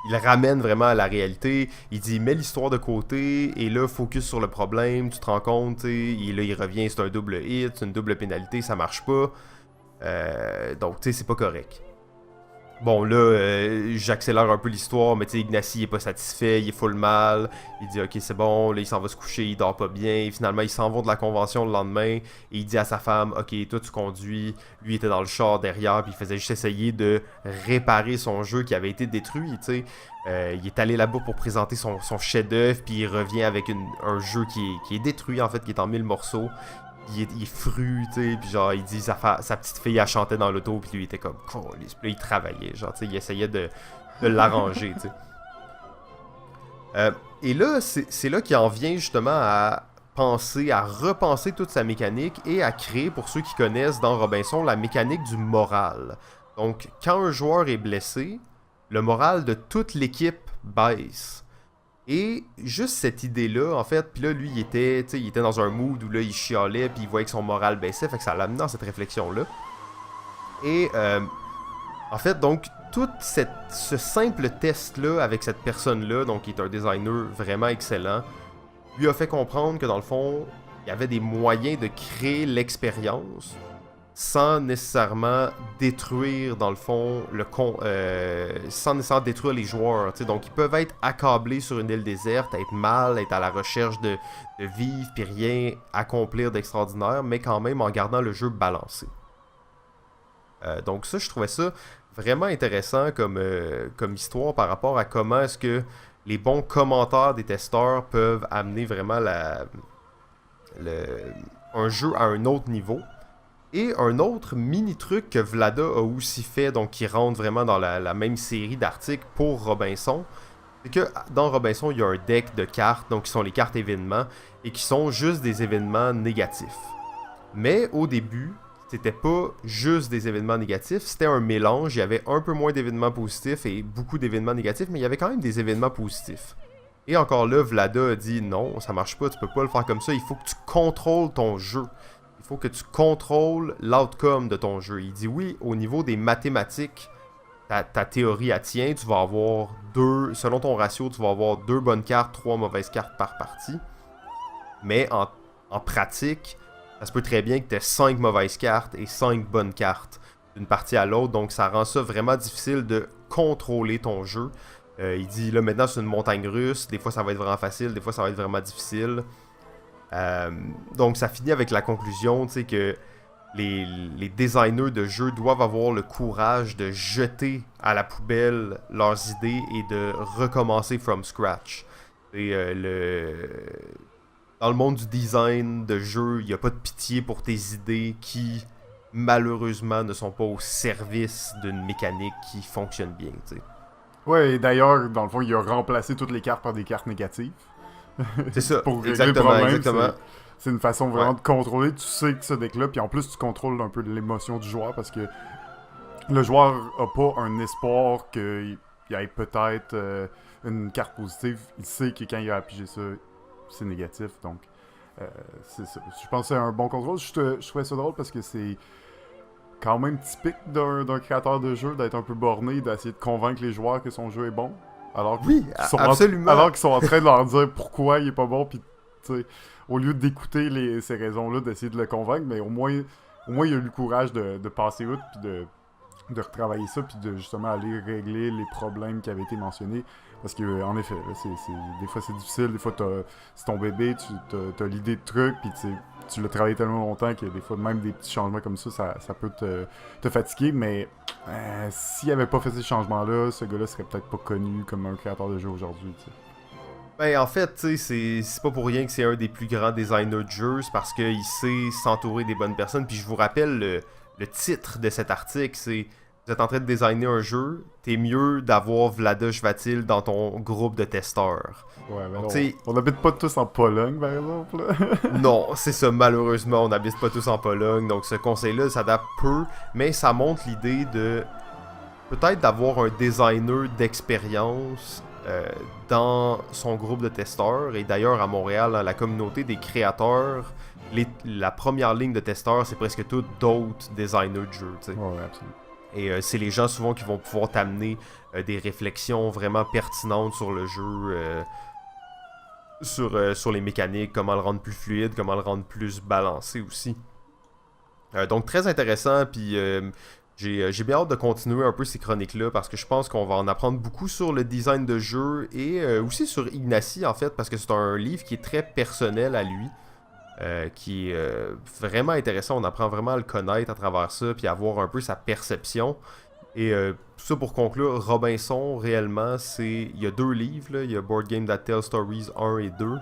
Il ramène vraiment à la réalité. Il dit, mets l'histoire de côté, et là, focus sur le problème, tu te rends compte, et là, il revient, c'est un double hit, c'est une double pénalité, ça marche pas. Donc, tu sais, c'est pas correct. Bon, là, j'accélère un peu l'histoire, mais tu sais, Ignacy, il est pas satisfait, il est full mal. Il dit, ok, c'est bon, là, il s'en va se coucher, il dort pas bien. Et finalement, ils s'en vont de la convention le lendemain, et il dit à sa femme, ok, toi, tu conduis. Lui, il était dans le char derrière, puis il faisait juste essayer de réparer son jeu qui avait été détruit, tu sais. Il est allé là-bas pour présenter son chef-d'œuvre, puis il revient avec un jeu qui est détruit, en fait, qui est en 1000 morceaux. il est fru, tu sais, puis genre, il dit sa petite fille, elle chantait dans l'auto, puis lui, il était comme, câlisse. Puis là, il travaillait, genre, tu sais, il essayait de l'arranger, tu sais. Et là, c'est là qu'il en vient justement à repenser toute sa mécanique et à créer, pour ceux qui connaissent dans Robinson, la mécanique du moral. Donc, quand un joueur est blessé, le moral de toute l'équipe baisse. Et juste cette idée-là, en fait, puis là, lui, il était dans un mood où là, il chialait, puis il voyait que son moral baissait, fait que ça l'amenait dans cette réflexion-là. Et, en fait, donc, ce simple test-là avec cette personne-là, donc qui est un designer vraiment excellent, lui a fait comprendre que dans le fond, il y avait des moyens de créer l'expérience sans nécessairement détruire, dans le fond, sans nécessairement détruire les joueurs. T'sais. Donc, ils peuvent être accablés sur une île déserte, être mal, être à la recherche de vivre, puis rien accomplir d'extraordinaire, mais quand même en gardant le jeu balancé. Donc ça, je trouvais ça vraiment intéressant comme histoire par rapport à comment est-ce que les bons commentaires des testeurs peuvent amener vraiment un jeu à un autre niveau. Et un autre mini-truc que Vlada a aussi fait, donc qui rentre vraiment dans la même série d'articles pour Robinson, c'est que dans Robinson, il y a un deck de cartes, donc qui sont les cartes événements, et qui sont juste des événements négatifs. Mais au début, c'était pas juste des événements négatifs, c'était un mélange, il y avait un peu moins d'événements positifs et beaucoup d'événements négatifs, mais il y avait quand même des événements positifs. Et encore là, Vlada a dit non, ça marche pas, tu peux pas le faire comme ça, il faut que tu contrôles ton jeu. Il faut que tu contrôles l'outcome de ton jeu. Il dit oui, au niveau des mathématiques, ta théorie elle tient, tu vas avoir selon ton ratio, tu vas avoir 2 bonnes cartes, 3 mauvaises cartes par partie. Mais en pratique, ça se peut très bien que tu aies 5 mauvaises cartes et 5 bonnes cartes d'une partie à l'autre. Donc ça rend ça vraiment difficile de contrôler ton jeu. Il dit là maintenant c'est une montagne russe, des fois ça va être vraiment facile, des fois ça va être vraiment difficile. Donc ça finit avec la conclusion, tu sais, que les designers de jeux doivent avoir le courage de jeter à la poubelle leurs idées et de recommencer from scratch. Et, dans le monde du design de jeux, il n'y a pas de pitié pour tes idées qui, malheureusement, ne sont pas au service d'une mécanique qui fonctionne bien, tu sais. Ouais, et d'ailleurs, dans le fond, il a remplacé toutes les cartes par des cartes négatives. C'est ça, pour régler exactement, le problème, exactement. C'est une façon vraiment de contrôler. Tu sais que ce deck-là, puis en plus, tu contrôles un peu l'émotion du joueur parce que le joueur a pas un espoir qu'il y ait peut-être une carte positive. Il sait que quand il a pigé ça, c'est négatif. Donc, c'est ça. Je pense que c'est un bon contrôle. Je trouvais ça drôle parce que c'est quand même typique d'un créateur de jeu d'être un peu borné, d'essayer de convaincre les joueurs que son jeu est bon. Alors oui, absolument. Alors qu'ils sont en train de leur dire pourquoi il est pas bon, puis au lieu d'écouter ces raisons-là, d'essayer de le convaincre, mais au moins il a eu le courage de passer outre, puis de retravailler ça, puis de justement aller régler les problèmes qui avaient été mentionnés. Parce que en effet, là, des fois c'est difficile, des fois c'est ton bébé, t'as l'idée de truc, puis tu l'as travaillé tellement longtemps que des fois même des petits changements comme ça peut te fatiguer, mais s'il avait pas fait ces changements-là, ce gars-là serait peut-être pas connu comme un créateur de jeu aujourd'hui, t'sais. Ben en fait, tu sais, c'est pas pour rien que c'est un des plus grands designers de jeux, c'est parce qu'il sait s'entourer des bonnes personnes, puis je vous rappelle le titre de cet article, c'est vous êtes en train de designer un jeu, t'es mieux d'avoir Vlada Chvátil dans ton groupe de testeurs. Ouais, mais on n'habite pas tous en Pologne, par exemple. Non, c'est ça, malheureusement, on n'habite pas tous en Pologne, donc ce conseil-là s'adapte peu, mais ça montre l'idée de peut-être d'avoir un designer d'expérience dans son groupe de testeurs, et d'ailleurs à Montréal, dans la communauté des créateurs, la première ligne de testeurs, c'est presque tous d'autres designers de jeux, tu sais. Ouais, absolument. Et c'est les gens souvent qui vont pouvoir t'amener des réflexions vraiment pertinentes sur le jeu, sur les mécaniques, comment le rendre plus fluide, comment le rendre plus balancé aussi. Donc très intéressant, puis j'ai bien hâte de continuer un peu ces chroniques-là parce que je pense qu'on va en apprendre beaucoup sur le design de jeu et aussi sur Ignacy en fait, parce que c'est un livre qui est très personnel à lui. Qui est vraiment intéressant, on apprend vraiment à le connaître à travers ça, puis à voir un peu sa perception. Et tout ça pour conclure, Robinson, réellement, il y a 2 livres, là. Il y a Board Game That Tell Stories 1 et 2.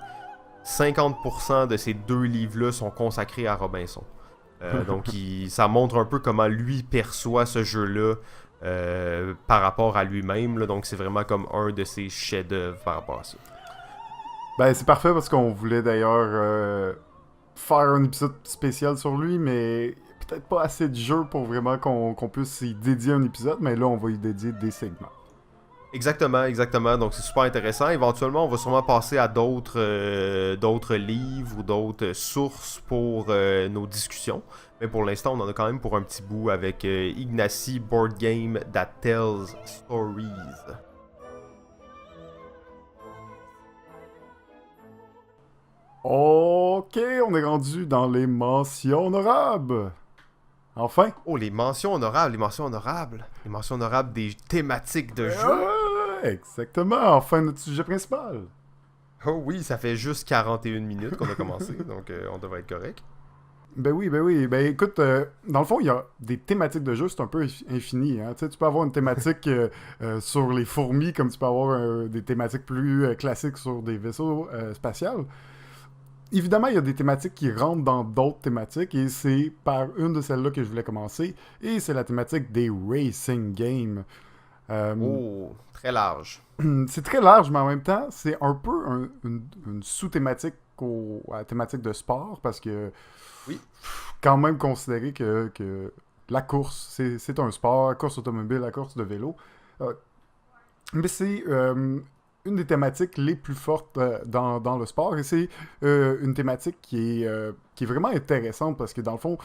50% de ces 2 livres-là sont consacrés à Robinson. Donc ça montre un peu comment lui perçoit ce jeu-là par rapport à lui-même. Là. Donc c'est vraiment comme un de ses chefs-d'œuvre par rapport à ça. Ben, c'est parfait parce qu'on voulait d'ailleurs faire un épisode spécial sur lui, mais peut-être pas assez de jeux pour vraiment qu'on puisse y dédier un épisode, mais là, on va y dédier des segments. Exactement, exactement. Donc c'est super intéressant. Éventuellement, on va sûrement passer à d'autres livres ou d'autres sources pour nos discussions. Mais pour l'instant, on en a quand même pour un petit bout avec Ignacy Board Game That Tells Stories. Ok, on est rendu dans les mentions honorables. Enfin. Oh, les mentions honorables, les mentions honorables. Les mentions honorables des thématiques de jeu. Exactement, enfin notre sujet principal. Oh oui, ça fait juste 41 minutes qu'on a commencé, donc on devrait être correct. Ben oui, ben oui. Ben écoute, dans le fond, il y a des thématiques de jeu, c'est un peu infini. Hein? Tu sais, tu peux avoir une thématique sur les fourmis, comme tu peux avoir des thématiques plus classiques sur des vaisseaux spatials. Évidemment, il y a des thématiques qui rentrent dans d'autres thématiques, et c'est par une de celles-là que je voulais commencer, et c'est la thématique des racing games. Oh, très large. C'est très large, mais en même temps, c'est un peu une sous-thématique à la thématique de sport, parce que Oui. quand même considérer que la course, c'est un sport, la course automobile, la course de vélo. Mais c'est une des thématiques les plus fortes dans le sport, et c'est une thématique qui est vraiment intéressante, parce que dans le fond,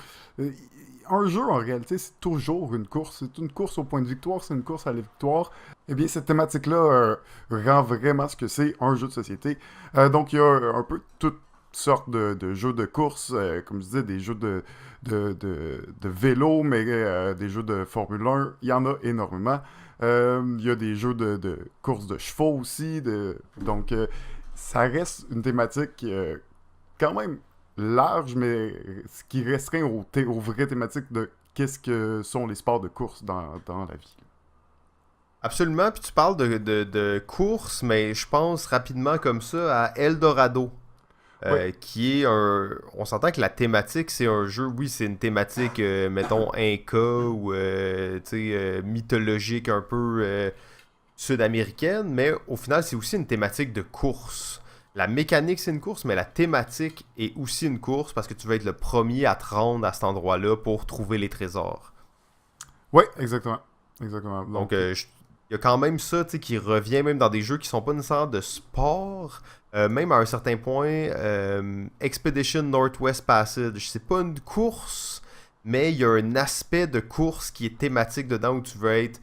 un jeu, en réalité, c'est toujours une course. C'est une course au point de victoire, c'est une course à la victoire. Eh bien, cette thématique-là rend vraiment ce que c'est un jeu de société. Donc, il y a un peu toutes sortes de jeux de course, comme je disais, des jeux de vélo, mais des jeux de Formule 1, il y en a énormément. Il y a des jeux de course de chevaux aussi. Donc, ça reste une thématique quand même large, mais ce qui restreint aux vraies thématiques de qu'est-ce que sont les sports de course dans la vie. Absolument, puis tu parles de course, mais je pense rapidement comme ça à Eldorado. Qui est un... On s'entend que la thématique, c'est un jeu, oui, c'est une thématique, mettons, Inca ou, mythologique un peu sud-américaine, mais au final, c'est aussi une thématique de course. La mécanique, c'est une course, mais la thématique est aussi une course parce que tu vas être le premier à te rendre à cet endroit-là pour trouver les trésors. Oui, exactement. Exactement. Donc, il y a quand même ça qui revient même dans des jeux qui sont pas nécessairement de sport. Même à un certain point, Expedition Northwest Passage, c'est pas une course, mais il y a un aspect de course qui est thématique dedans où tu veux être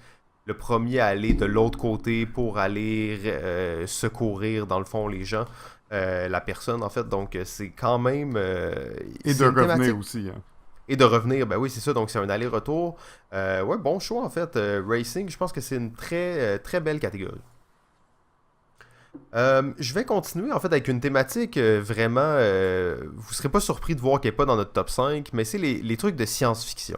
le premier à aller de l'autre côté pour aller secourir, dans le fond, les gens, la personne, en fait. Donc, c'est quand même... et de revenir aussi. Hein. Et de revenir, ben oui, c'est ça. Donc, c'est un aller-retour. Ouais, bon choix, en fait. Racing, je pense que c'est une très, très belle catégorie. Je vais continuer en fait avec une thématique vraiment, vous serez pas surpris de voir qu'elle n'est pas dans notre top 5, mais c'est les trucs de science-fiction.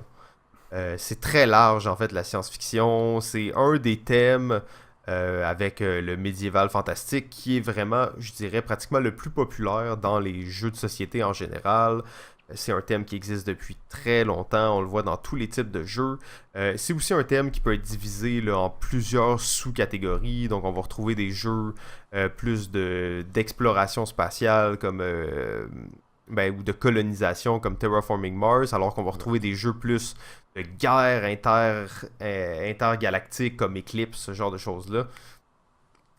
C'est très large en fait la science-fiction, c'est un des thèmes avec le médiéval fantastique qui est vraiment, je dirais, pratiquement le plus populaire dans les jeux de société en général. C'est un thème qui existe depuis très longtemps, on le voit dans tous les types de jeux. C'est aussi un thème qui peut être divisé là, en plusieurs sous-catégories, donc on va retrouver des jeux plus d'exploration spatiale comme ou de colonisation comme Terraforming Mars, alors qu'on va retrouver des jeux plus de guerre intergalactique comme Eclipse, ce genre de choses-là.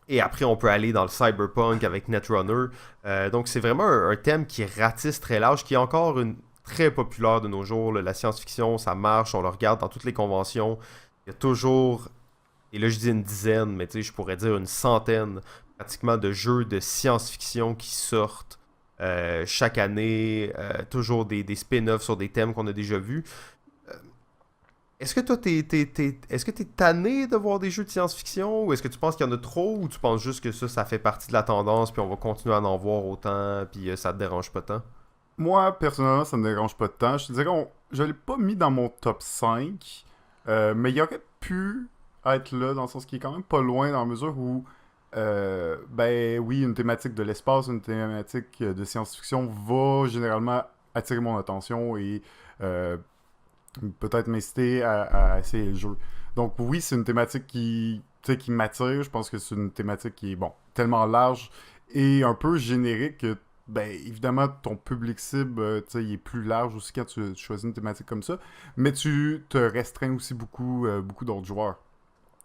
Et après, on peut aller dans le cyberpunk avec Netrunner. Donc, c'est vraiment un thème qui ratisse très large, qui est encore très populaire de nos jours. Là. La science-fiction, ça marche, on le regarde dans toutes les conventions. Il y a toujours, et là je dis une dizaine, mais tu sais, je pourrais dire une centaine pratiquement de jeux de science-fiction qui sortent chaque année. Toujours des spin-offs sur des thèmes qu'on a déjà vus. Est-ce que toi, est-ce que t'es tanné de voir des jeux de science-fiction ou est-ce que tu penses qu'il y en a trop ou tu penses juste que ça fait partie de la tendance puis on va continuer à en voir autant puis ça te dérange pas tant? Moi, personnellement, ça me dérange pas de temps. Je te dirais je l'ai pas mis dans mon top 5, mais il aurait pu être là dans le sens qui est quand même pas loin dans la mesure où Ben oui, une thématique de l'espace, une thématique de science-fiction va généralement attirer mon attention et peut-être m'inciter à essayer le jeu. Donc oui, c'est une thématique qui m'attire. Je pense que c'est une thématique qui est, bon, tellement large et un peu générique que, ben, évidemment, ton public cible, il est plus large aussi quand tu choisis une thématique comme ça, mais tu te restreins aussi beaucoup d'autres joueurs.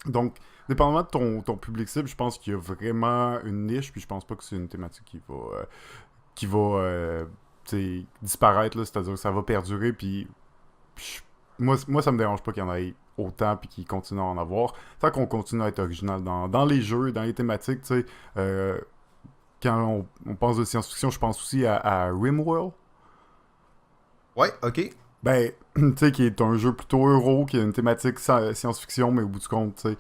Donc, dépendamment de ton public cible, je pense qu'il y a vraiment une niche, puis je pense pas que c'est une thématique qui va disparaître, là, c'est-à-dire que ça va perdurer, puis moi, ça me dérange pas qu'il y en ait autant, puis qu'il continue à en avoir, tant qu'on continue à être original dans les jeux, dans les thématiques, tu sais, quand on pense de science-fiction, je pense aussi à Rimworld. Ouais, ok. Ben, tu sais, qui est un jeu plutôt euro, qui a une thématique science-fiction, mais au bout du compte, tu sais,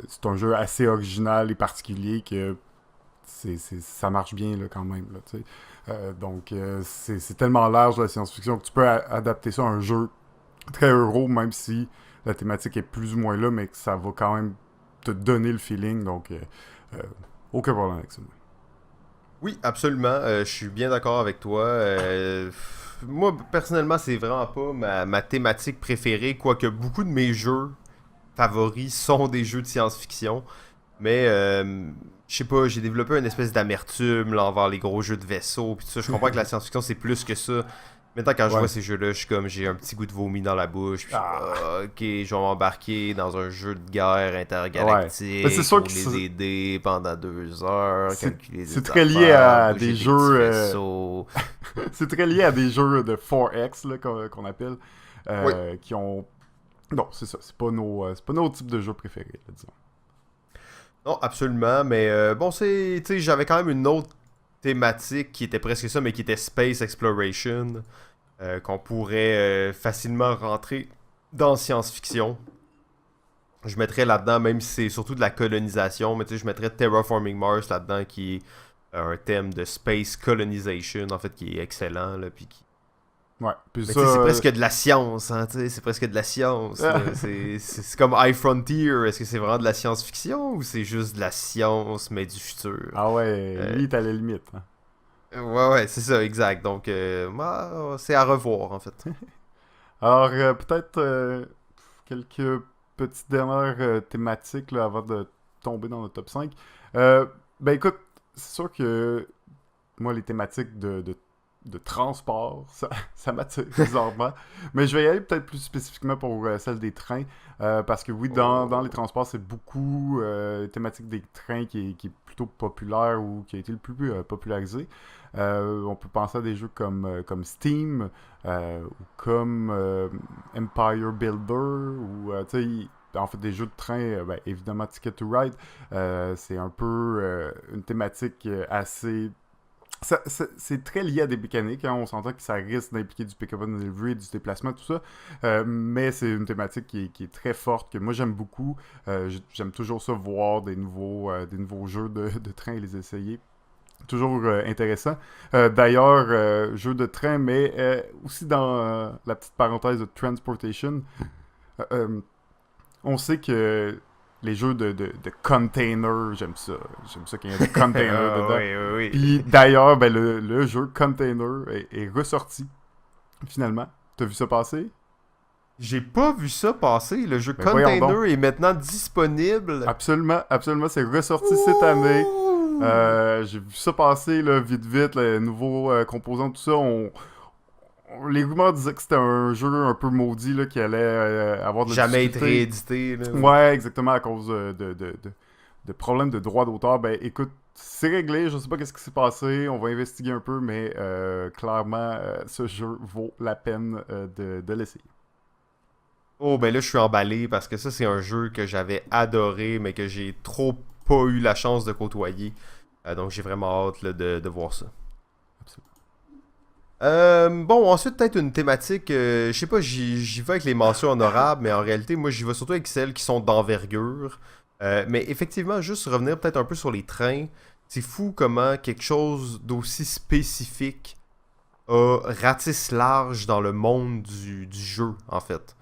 c'est un jeu assez original et particulier que ça marche bien, là, quand même, là, tu sais. Donc, c'est tellement large, la science-fiction, que tu peux adapter ça à un jeu très euro, même si la thématique est plus ou moins là, mais que ça va quand même te donner le feeling, donc aucun problème avec ça. Oui, absolument. Je suis bien d'accord avec toi. Moi, personnellement, c'est vraiment pas ma thématique préférée, quoique beaucoup de mes jeux favoris sont des jeux de science-fiction. Mais, je sais pas, j'ai développé une espèce d'amertume là, envers les gros jeux de vaisseau. Puis tout ça, je comprends que la science-fiction, c'est plus que ça. Maintenant, quand je vois ces jeux-là, je suis comme, j'ai un petit goût de vomi dans la bouche. Puis ok, je vais m'embarquer dans un jeu de guerre intergalactique c'est sûr pour les aider pendant 2 heures, calculer c'est des très lié affaires, à bouger des petits jeux. vaisseaux. C'est très lié à des jeux de 4X là, qu'on appelle. Oui. Qui ont. Non, c'est ça. C'est pas nos types de jeux préférés, là, disons. Non, absolument, mais bon, tu sais, j'avais quand même une autre thématique qui était presque ça, mais qui était Space Exploration, qu'on pourrait facilement rentrer dans science-fiction. Je mettrais là-dedans, même si c'est surtout de la colonisation, mais tu sais, je mettrais Terraforming Mars là-dedans, qui est un thème de Space Colonization, en fait, qui est excellent, là, puis qui... Ouais, puis Mais ça. c'est presque de la science, hein, tu sais, c'est presque de la science. Là. C'est comme High Frontier, est-ce que c'est vraiment de la science-fiction ou c'est juste de la science, mais du futur? Ah ouais, lui, t'es à la limite. Hein. Ouais, c'est ça, exact. Donc, c'est à revoir, en fait. Alors, peut-être quelques petites dernières thématiques là, avant de tomber dans le top 5. Ben écoute, c'est sûr que moi, les thématiques de transport, ça m'attire bizarrement. Mais je vais y aller peut-être plus spécifiquement pour celle des trains. Parce que oui, dans les transports, c'est beaucoup thématique des trains qui est plutôt populaire ou qui a été le plus popularisé. On peut penser à des jeux comme Steam ou comme Empire Builder ou tu sais, en fait des jeux de train, ben, évidemment Ticket to Ride. C'est un peu une thématique assez... c'est très lié à des mécaniques, hein. On s'entend que ça risque d'impliquer du pick-up and delivery, du déplacement, tout ça. Mais c'est une thématique qui est très forte, que moi j'aime beaucoup. J'aime toujours ça, voir des nouveaux jeux de train et les essayer. Toujours intéressant. D'ailleurs, jeu de train, mais aussi dans la petite parenthèse de Transportation, on sait que les jeux de container, j'aime ça. J'aime ça qu'il y ait des containers dedans. Oui. Puis d'ailleurs, ben, le jeu Container est ressorti, finalement. T'as vu ça passer? J'ai pas vu ça passer. Le jeu Ben, Container est maintenant disponible. Absolument, c'est ressorti cette année. J'ai vu ça passer là, vite, les nouveaux composants, tout ça. Les rumeurs disaient que c'était un jeu un peu maudit là, qui allait avoir de la Jamais être difficulté. réédité. Là. Ouais, exactement, à cause de problèmes de droits d'auteur. Ben écoute, c'est réglé, je sais pas qu'est-ce qui s'est passé, on va investiguer un peu, mais clairement, ce jeu vaut la peine de l'essayer. Oh, ben là, je suis emballé parce que ça, c'est un jeu que j'avais adoré, mais que j'ai trop pas eu la chance de côtoyer. Donc, j'ai vraiment hâte là, de voir ça. Bon, ensuite, peut-être une thématique, je sais pas, j'y vais avec les mentions honorables, mais en réalité, moi, j'y vais surtout avec celles qui sont d'envergure. Mais effectivement, juste revenir peut-être un peu sur les trains, c'est fou comment quelque chose d'aussi spécifique ratisse large dans le monde du jeu, en fait.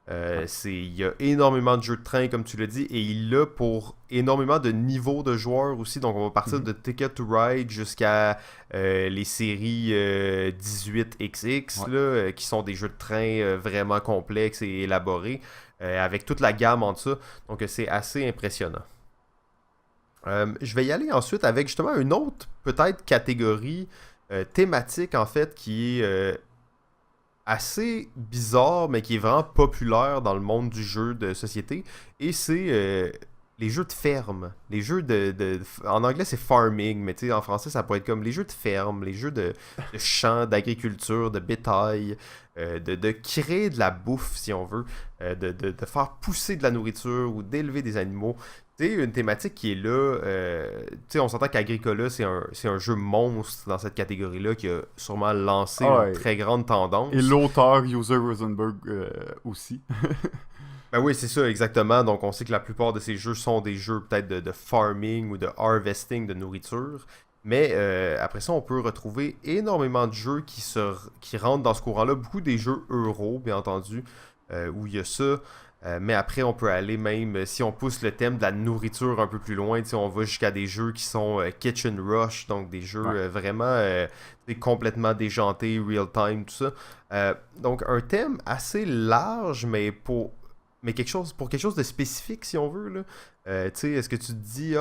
Il y a énormément de jeux de train, comme tu l'as dit, et il l'a pour énormément de niveaux de joueurs aussi. Donc, on va partir de Ticket to Ride jusqu'à les séries 18XX, là, qui sont des jeux de train vraiment complexes et élaborés, avec toute la gamme en dessous. Donc, c'est assez impressionnant. Je vais y aller ensuite avec justement une autre, peut-être, catégorie thématique, en fait, qui est assez bizarre, mais qui est vraiment populaire dans le monde du jeu de société. Et c'est les jeux de ferme. Les jeux en anglais, c'est farming, mais en français, ça pourrait être comme les jeux de ferme, les jeux de champs, d'agriculture, de bétail, de créer de la bouffe, si on veut, de faire pousser de la nourriture ou d'élever des animaux. C'est une thématique qui est là. On s'entend qu'Agricola, c'est un jeu monstre dans cette catégorie-là qui a sûrement lancé une très grande tendance. Et l'auteur, User Rosenberg, aussi. Ben oui, c'est ça, exactement. Donc, on sait que la plupart de ces jeux sont des jeux peut-être de farming ou de harvesting de nourriture. Mais après ça, on peut retrouver énormément de jeux qui rentrent dans ce courant-là. Beaucoup des jeux euro, bien entendu, où il y a ça. Mais après, on peut aller même, si on pousse le thème de la nourriture un peu plus loin, on va jusqu'à des jeux qui sont Kitchen Rush, donc des jeux vraiment complètement déjantés, real-time, tout ça. Donc, un thème assez large, mais pour quelque chose de spécifique, si on veut, là. Est-ce que tu te dis,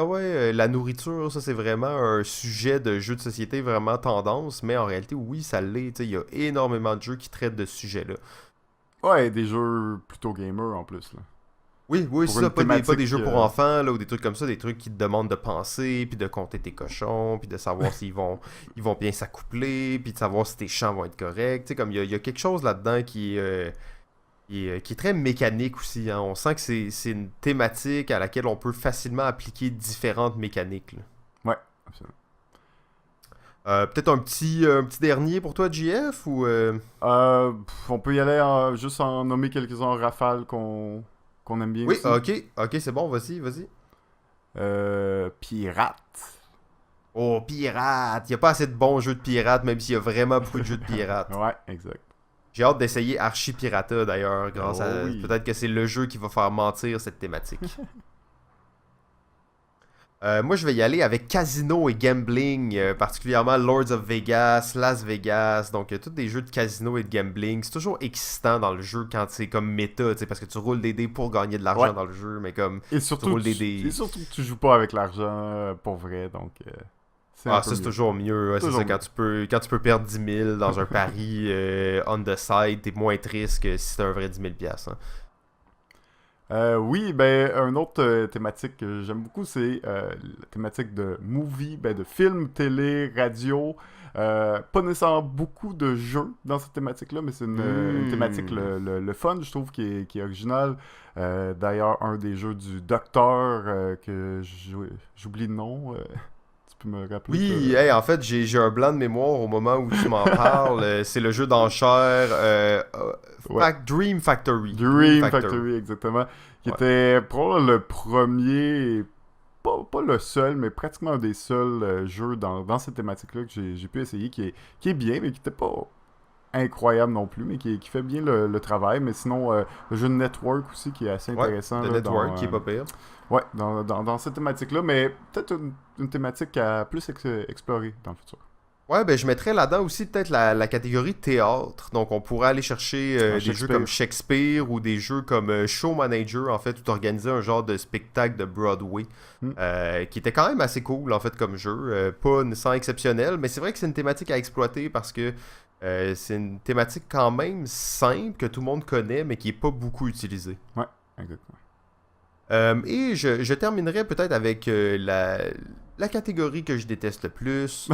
la nourriture, ça c'est vraiment un sujet de jeu de société vraiment tendance, mais en réalité, oui, ça l'est. Il y a énormément de jeux qui traitent de ce sujet-là. Ouais, des jeux plutôt gamers en plus, là. Oui, c'est ça, pas des jeux pour enfants, là, ou des trucs comme ça, des trucs qui te demandent de penser, puis de compter tes cochons, puis de savoir s'ils vont bien s'accoupler, puis de savoir si tes champs vont être corrects. Comme il y a quelque chose là-dedans qui est très mécanique aussi. Hein. On sent que c'est une thématique à laquelle on peut facilement appliquer différentes mécaniques. Là. Ouais, absolument. Peut-être un petit dernier pour toi, JF, ou on peut y aller juste en nommer quelques-uns en rafale qu'on aime bien. Oui, aussi. ok, c'est bon, vas-y. Pirate. Oh, pirate! Il n'y a pas assez de bons jeux de pirates, même s'il y a vraiment beaucoup de jeux de pirates. Ouais, exact. J'ai hâte d'essayer Archie Pirata, d'ailleurs, grâce à... Oui. Peut-être que c'est le jeu qui va faire mentir cette thématique. Moi, je vais y aller avec casino et gambling, particulièrement Lords of Vegas, Las Vegas, donc tous des jeux de casino et de gambling. C'est toujours excitant dans le jeu quand c'est comme méta, parce que tu roules des dés pour gagner de l'argent dans le jeu, mais comme et surtout, tu roules des dés... Et surtout que tu joues pas avec l'argent pour vrai, donc... c'est toujours mieux. Ouais, c'est ça, quand tu peux perdre 10 000 dans un pari on the side, t'es moins triste que si c'est un vrai 10 000 $. Hein. Oui, une autre thématique que j'aime beaucoup, c'est la thématique de movie, de films, télé, radio. Pas nécessairement beaucoup de jeux dans cette thématique-là, mais c'est une thématique le fun, je trouve, qui est original. D'ailleurs, un des jeux du Docteur, que j'oublie le nom... me rappeler. Oui, en fait, j'ai un blanc de mémoire au moment où tu m'en parles. C'est le jeu d'enchères Dream Factory. Dream Factory, exactement. Qui était probablement le premier, pas le seul, mais pratiquement un des seuls jeux dans cette thématique-là que j'ai pu essayer, qui est bien, mais qui n'était pas incroyable non plus, mais qui fait bien le travail. Mais sinon, le jeu de Network aussi, qui est assez intéressant. Le Network, qui est pas pire. Ouais, dans cette thématique-là, mais peut-être une thématique à plus explorer dans le futur. Ouais, je mettrais là-dedans aussi peut-être la catégorie théâtre. Donc, on pourrait aller chercher des jeux comme Shakespeare ou des jeux comme Show Manager, en fait, où tu organisais un genre de spectacle de Broadway, qui était quand même assez cool, en fait, comme jeu. Pas nécessairement exceptionnel, mais c'est vrai que c'est une thématique à exploiter parce que c'est une thématique quand même simple, que tout le monde connaît, mais qui n'est pas beaucoup utilisée. Ouais, exactement. Et je terminerai peut-être avec la catégorie que je déteste le plus,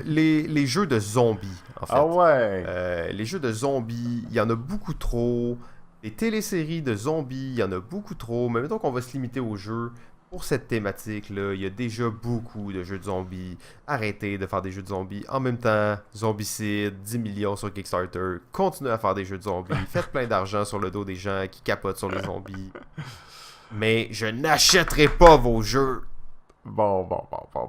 les jeux de zombies, en fait. Ah ouais! Les jeux de zombies, il y en a beaucoup trop. Les téléséries de zombies, il y en a beaucoup trop. Mais mettons qu'on va se limiter aux jeux. Pour cette thématique-là, il y a déjà beaucoup de jeux de zombies. Arrêtez de faire des jeux de zombies. En même temps, Zombicide, 10 millions sur Kickstarter. Continuez à faire des jeux de zombies. Faites plein d'argent sur le dos des gens qui capotent sur les zombies. Mais je n'achèterai pas vos jeux. Bon.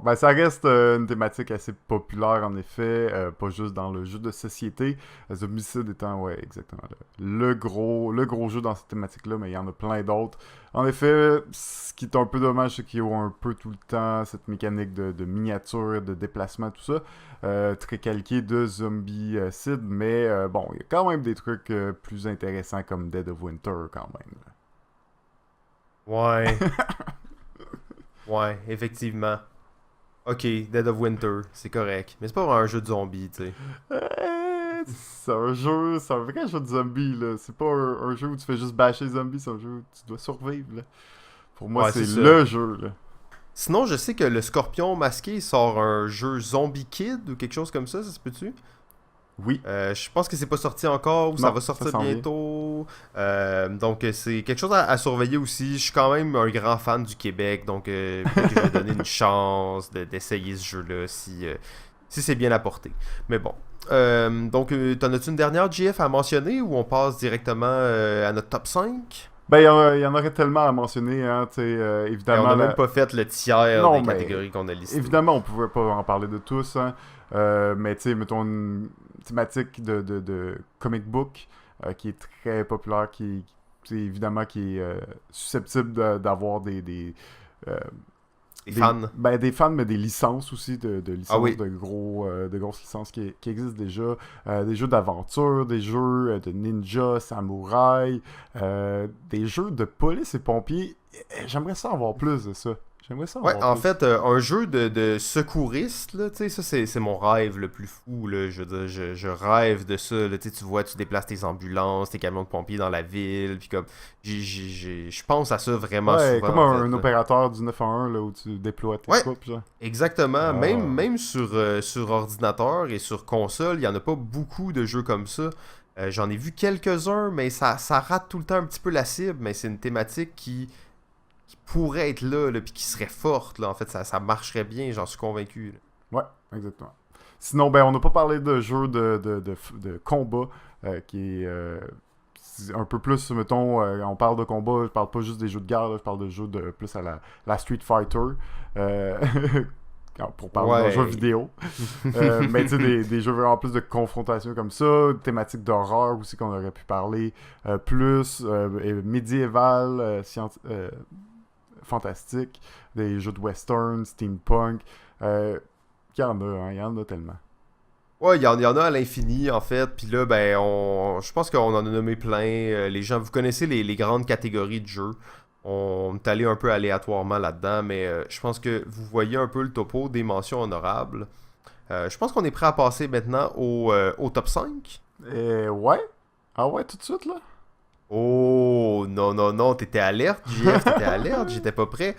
Ben, ça reste une thématique assez populaire, en effet, pas juste dans le jeu de société. Zombicide étant, ouais, exactement, le gros jeu dans cette thématique-là, mais il y en a plein d'autres. En effet, ce qui est un peu dommage, c'est qu'ils ont un peu tout le temps cette mécanique de miniature, de déplacement, tout ça, très calqué de Zombicide, mais bon, il y a quand même des trucs plus intéressants comme Dead of Winter, quand même. Ouais. Ouais, effectivement. Ok, Dead of Winter, c'est correct. Mais c'est pas vraiment un jeu de zombies, tu sais. C'est un vrai jeu de zombies, là. C'est pas un jeu où tu fais juste bâcher les zombies, c'est un jeu où tu dois survivre, là. Pour moi, Ouais, c'est c'est le ça. jeu, là. Sinon, je sais que le Scorpion masqué sort un jeu Zombie Kid ou quelque chose comme ça se peut-tu? Oui, Je pense que c'est pas sorti encore ou ça non, va ça sortir s'en vient. bientôt. Donc c'est quelque chose à surveiller aussi. Je suis quand même un grand fan du Québec, donc peut-être que je vais donner une chance d'essayer ce jeu-là si c'est bien apporté. Mais bon. Donc t'en as-tu une dernière GF à mentionner ou on passe directement à notre top 5? Ben, il y en aurait tellement à mentionner, hein, tu sais, Et on évidemment... n'a même pas fait le tiers Non, des mais catégories qu'on a listées. évidemment, on pouvait pas en parler de tous, hein. Mais tu sais, mettons une thématique de comic book qui est très populaire, évidemment qui est susceptible d'avoir euh, Des fans. des fans, mais des licences aussi, de Ah licences, oui. de grosses licences qui existent déjà. Des jeux d'aventure, des jeux de ninja, samouraï, des jeux de police et pompiers. J'aimerais ça avoir plus de ça. J'aimerais ça Ouais, avoir en plus. fait, un jeu de secouriste, là, tu sais, ça c'est mon rêve le plus fou, là, je veux dire, je rêve de ça, là, tu sais, tu vois, tu déplaces tes ambulances, tes camions de pompiers dans la ville, puis comme, je pense à ça vraiment Ouais, souvent, comme en un fait, là. opérateur du 911 là, où tu déploies tes Ouais, troupes, genre. exactement, Ah. même sur ordinateur et sur console, il y en a pas beaucoup de jeux comme ça. J'en ai vu quelques-uns, mais ça rate tout le temps un petit peu la cible, mais c'est une thématique qui pourrait être là, puis qui serait forte, là, en fait, ça marcherait bien, j'en suis convaincu, là. Ouais, exactement. Sinon, ben, on n'a pas parlé de jeux de combat qui est c'est un peu plus, mettons, on parle de combat, je parle pas juste des jeux de guerre, là, je parle de jeux plus à la Street Fighter. euh, pour parler d'un jeu Ouais. vidéo. Mais tu sais, des jeux vraiment plus de confrontation comme ça, thématique d'horreur aussi qu'on aurait pu parler, plus médiéval, fantastique, des jeux de western, steampunk. Il y en a, hein, il y en a tellement. Ouais, il y en a à l'infini, en fait. Puis là, ben, je pense qu'on en a nommé plein. Les gens, vous connaissez les grandes catégories de jeux. On est allé un peu aléatoirement là-dedans, mais je pense que vous voyez un peu le topo des mentions honorables. Je pense qu'on est prêt à passer maintenant au top 5. Ouais? Ah ouais, tout de suite, là? Oh, non, non, non, t'étais alerte, JF, t'étais alerte, j'étais pas prêt.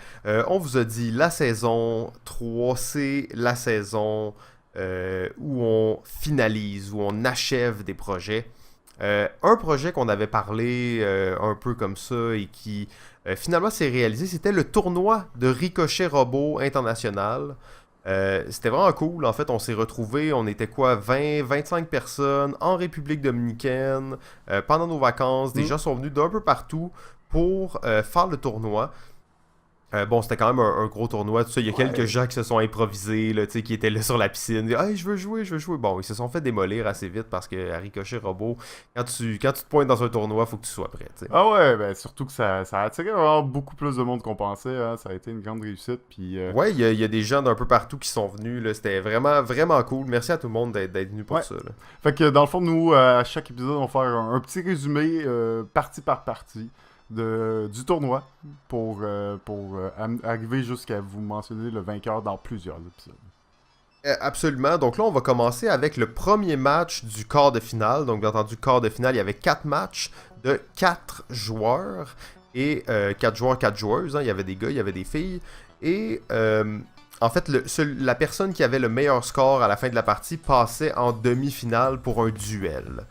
On vous a dit la saison 3, c'est la saison où on finalise, où on achève des projets. Un projet qu'on avait parlé un peu comme ça et qui finalement s'est réalisé, c'était le tournoi de Ricochet Robot International. C'était vraiment cool. En fait, on s'est retrouvés, on était quoi, 20, 25 personnes en République dominicaine pendant nos vacances. Des Mm. gens sont venus d'un peu partout pour faire le tournoi. Bon, c'était quand même un gros tournoi, tout ça. Il y a quelques Ouais. gens qui se sont improvisés, là, tu sais, qui étaient là sur la piscine. Hey, je veux jouer, je veux jouer. Bon, ils se sont fait démolir assez vite parce que à Ricochet Robot, quand tu te pointes dans un tournoi, faut que tu sois prêt, tu sais. Ah ouais, ben surtout que ça a attiré vraiment beaucoup plus de monde qu'on pensait, hein. Ça a été une grande réussite, puis... Ouais, il y a des gens d'un peu partout qui sont venus, là. C'était vraiment, vraiment cool. Merci à tout le monde d'être venu pour Ouais. ça, là. Fait que dans le fond, nous, à chaque épisode, on va faire un petit résumé, partie par partie, du tournoi, pour arriver jusqu'à vous mentionner le vainqueur dans plusieurs épisodes. Absolument. Donc là, on va commencer avec le premier match du quart de finale. Donc, bien entendu, quart de finale, il y avait 4 matchs de 4 joueurs. Et 4 joueurs, 4 joueuses. Hein. Il y avait des gars, il y avait des filles. Et en fait, la personne qui avait le meilleur score à la fin de la partie passait en demi-finale pour un duel.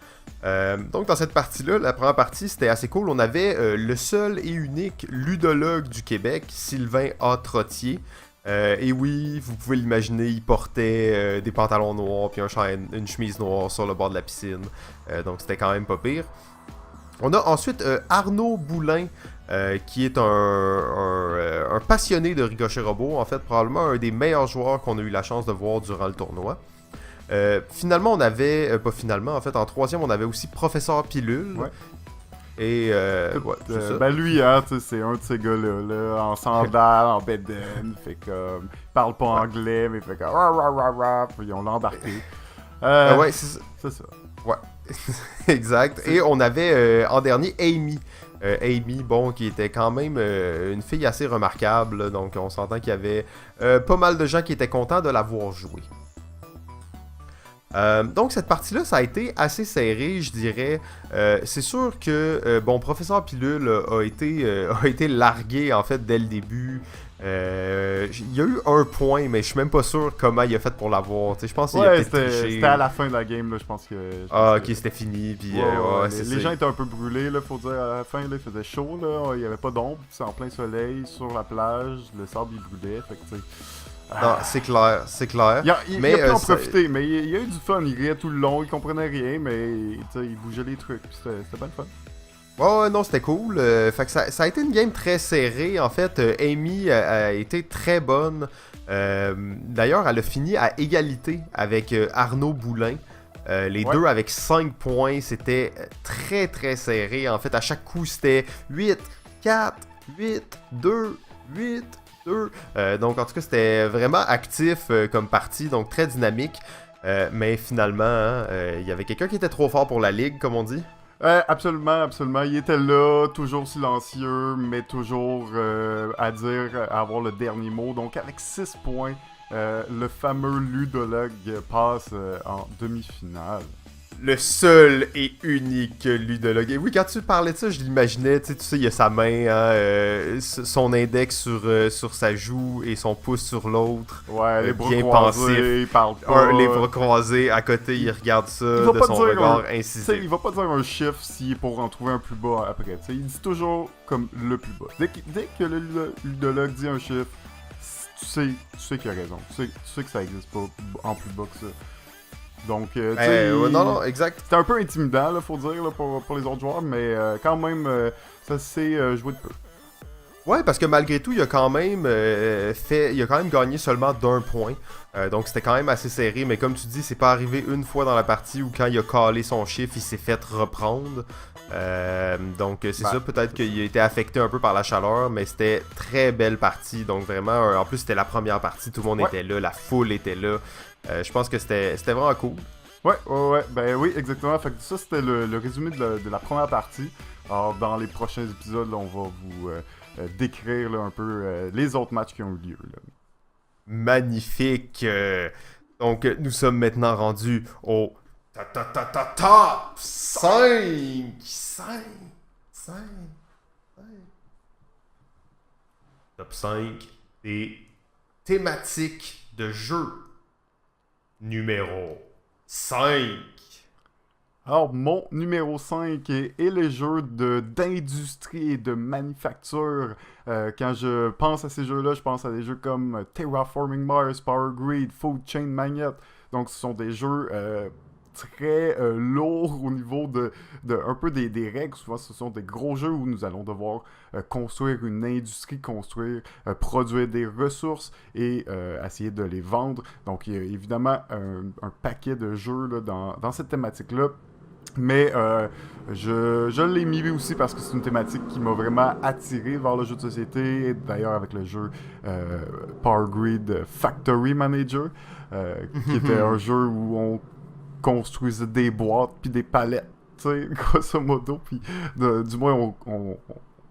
Donc dans cette partie-là, la première partie, c'était assez cool. On avait le seul et unique ludologue du Québec, Sylvain A. Trottier. Et oui, vous pouvez l'imaginer, il portait des pantalons noirs puis une chemise noire sur le bord de la piscine. Donc c'était quand même pas pire. On a ensuite Arnaud Boulin, qui est un passionné de Ricochet Robot, en fait probablement un des meilleurs joueurs qu'on a eu la chance de voir durant le tournoi. Finalement, on avait, pas finalement, en fait en troisième, on avait aussi Professeur Pilule. Ouais. Et ouais, c'est ça. Ben lui, hein, c'est un de ces gars-là, là, en sandales, en bedaine, fait comme, il parle pas anglais, mais il fait comme, puis on l'a embarqué. Ouais, c'est ça. Ouais, exact. Et on avait en dernier Amy. Amy, bon, qui était quand même une fille assez remarquable, là, donc on s'entend qu'il y avait pas mal de gens qui étaient contents de la voir jouer. Donc cette partie-là, ça a été assez serré, je dirais. C'est sûr que, bon, Professeur Pilule a été largué, en fait, dès le début. Il y a eu un point, mais je suis même pas sûr comment il a fait pour l'avoir. Je pense qu'il a peut-être triché. C'était à la fin de la game, là, je pense que... ok, c'était fini, puis les gens étaient un peu brûlés, là, faut dire, à la fin, là, il faisait chaud, là, il y avait pas d'ombre, c'est en plein soleil, sur la plage, le sable, il brûlait, fait que, tu sais... Non, c'est clair, c'est clair. Il a pu en profiter, mais il a eu du fun. Il riait tout le long, il comprenait rien, mais il bougeait les trucs. C'était pas le fun. Ouais, non, c'était cool. Fait que ça a été une game très serrée. En fait, Amy a été très bonne. D'ailleurs, elle a fini à égalité avec Arnaud Boulin. Les deux avec 5 points. C'était très, très serré. En fait, à chaque coup, c'était 8, 4, 8, 2, 8... donc en tout cas c'était vraiment actif comme partie, donc très dynamique, mais finalement il y avait quelqu'un qui était trop fort pour la ligue, comme on dit. Absolument, absolument, il était là, toujours silencieux, mais toujours à avoir le dernier mot, donc avec 6 points, le fameux ludologue passe en demi-finale. Le seul et unique ludologue. Et oui, quand tu parlais de ça, je l'imaginais, tu sais, il y a sa main, hein, son index sur sa joue et son pouce sur l'autre. Ouais, les bras bien croisés, il parle pas. Les bras croisés, à côté, il regarde ça de son regard incisif. Il va pas dire un chiffre s'il est pour en trouver un plus bas après. T'sais, il dit toujours comme le plus bas. Dès que le ludologue dit un chiffre, tu sais qu'il a raison. Tu sais que ça existe pas en plus bas que ça. Donc, tu sais, non, exact. C'était un peu intimidant, là, faut dire, là, pour les autres joueurs, mais quand même, ça s'est joué de peu. Ouais, parce que malgré tout, il a quand même gagné seulement d'1 point. Donc c'était quand même assez serré, mais comme tu dis, c'est pas arrivé une fois dans la partie où quand il a calé son chiffre, il s'est fait reprendre. Donc c'est ça, peut-être qu'il a été affecté un peu par la chaleur, mais c'était très belle partie. Donc vraiment, en plus c'était la première partie, tout le monde était là, la foule était là. Je pense que c'était vraiment cool. Ouais, ben oui, exactement. Fait que ça, c'était le résumé de la première partie. Alors, dans les prochains épisodes, là, on va vous décrire là, un peu les autres matchs qui ont eu lieu. Là. Magnifique! Donc, nous sommes maintenant rendus au top 5! Top 5 des thématiques de jeu. Numéro 5. Alors, mon numéro 5 est les jeux d'industrie et de manufacture. Quand je pense à ces jeux-là, je pense à des jeux comme Terraforming Mars, Power Grid, Food Chain Magnet. Donc, ce sont des jeux très lourds au niveau de un peu des règles. Souvent, ce sont des gros jeux où nous allons devoir construire une industrie, produire des ressources et essayer de les vendre. Donc, il y a évidemment un paquet de jeux là, dans cette thématique-là. Mais je l'ai mis aussi parce que c'est une thématique qui m'a vraiment attiré vers le jeu de société. D'ailleurs, avec le jeu Power Grid Factory Manager, qui était un jeu où on construisait des boîtes puis des palettes, tu sais, grosso modo. Puis du moins,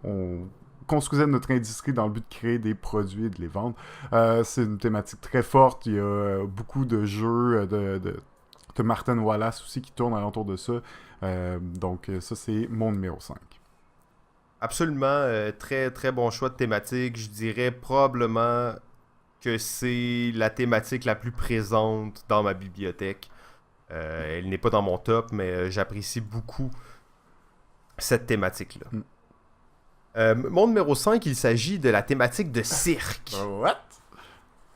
on construisait notre industrie dans le but de créer des produits et de les vendre. C'est une thématique très forte. Il y a beaucoup de jeux de Martin Wallace aussi qui tourne alentour de ça. Donc ça, c'est mon numéro 5. Absolument, très très bon choix de thématique. Je dirais probablement que c'est la thématique la plus présente dans ma bibliothèque. Elle n'est pas dans mon top, mais j'apprécie beaucoup cette thématique-là. Mon numéro 5, il s'agit de la thématique de cirque. What?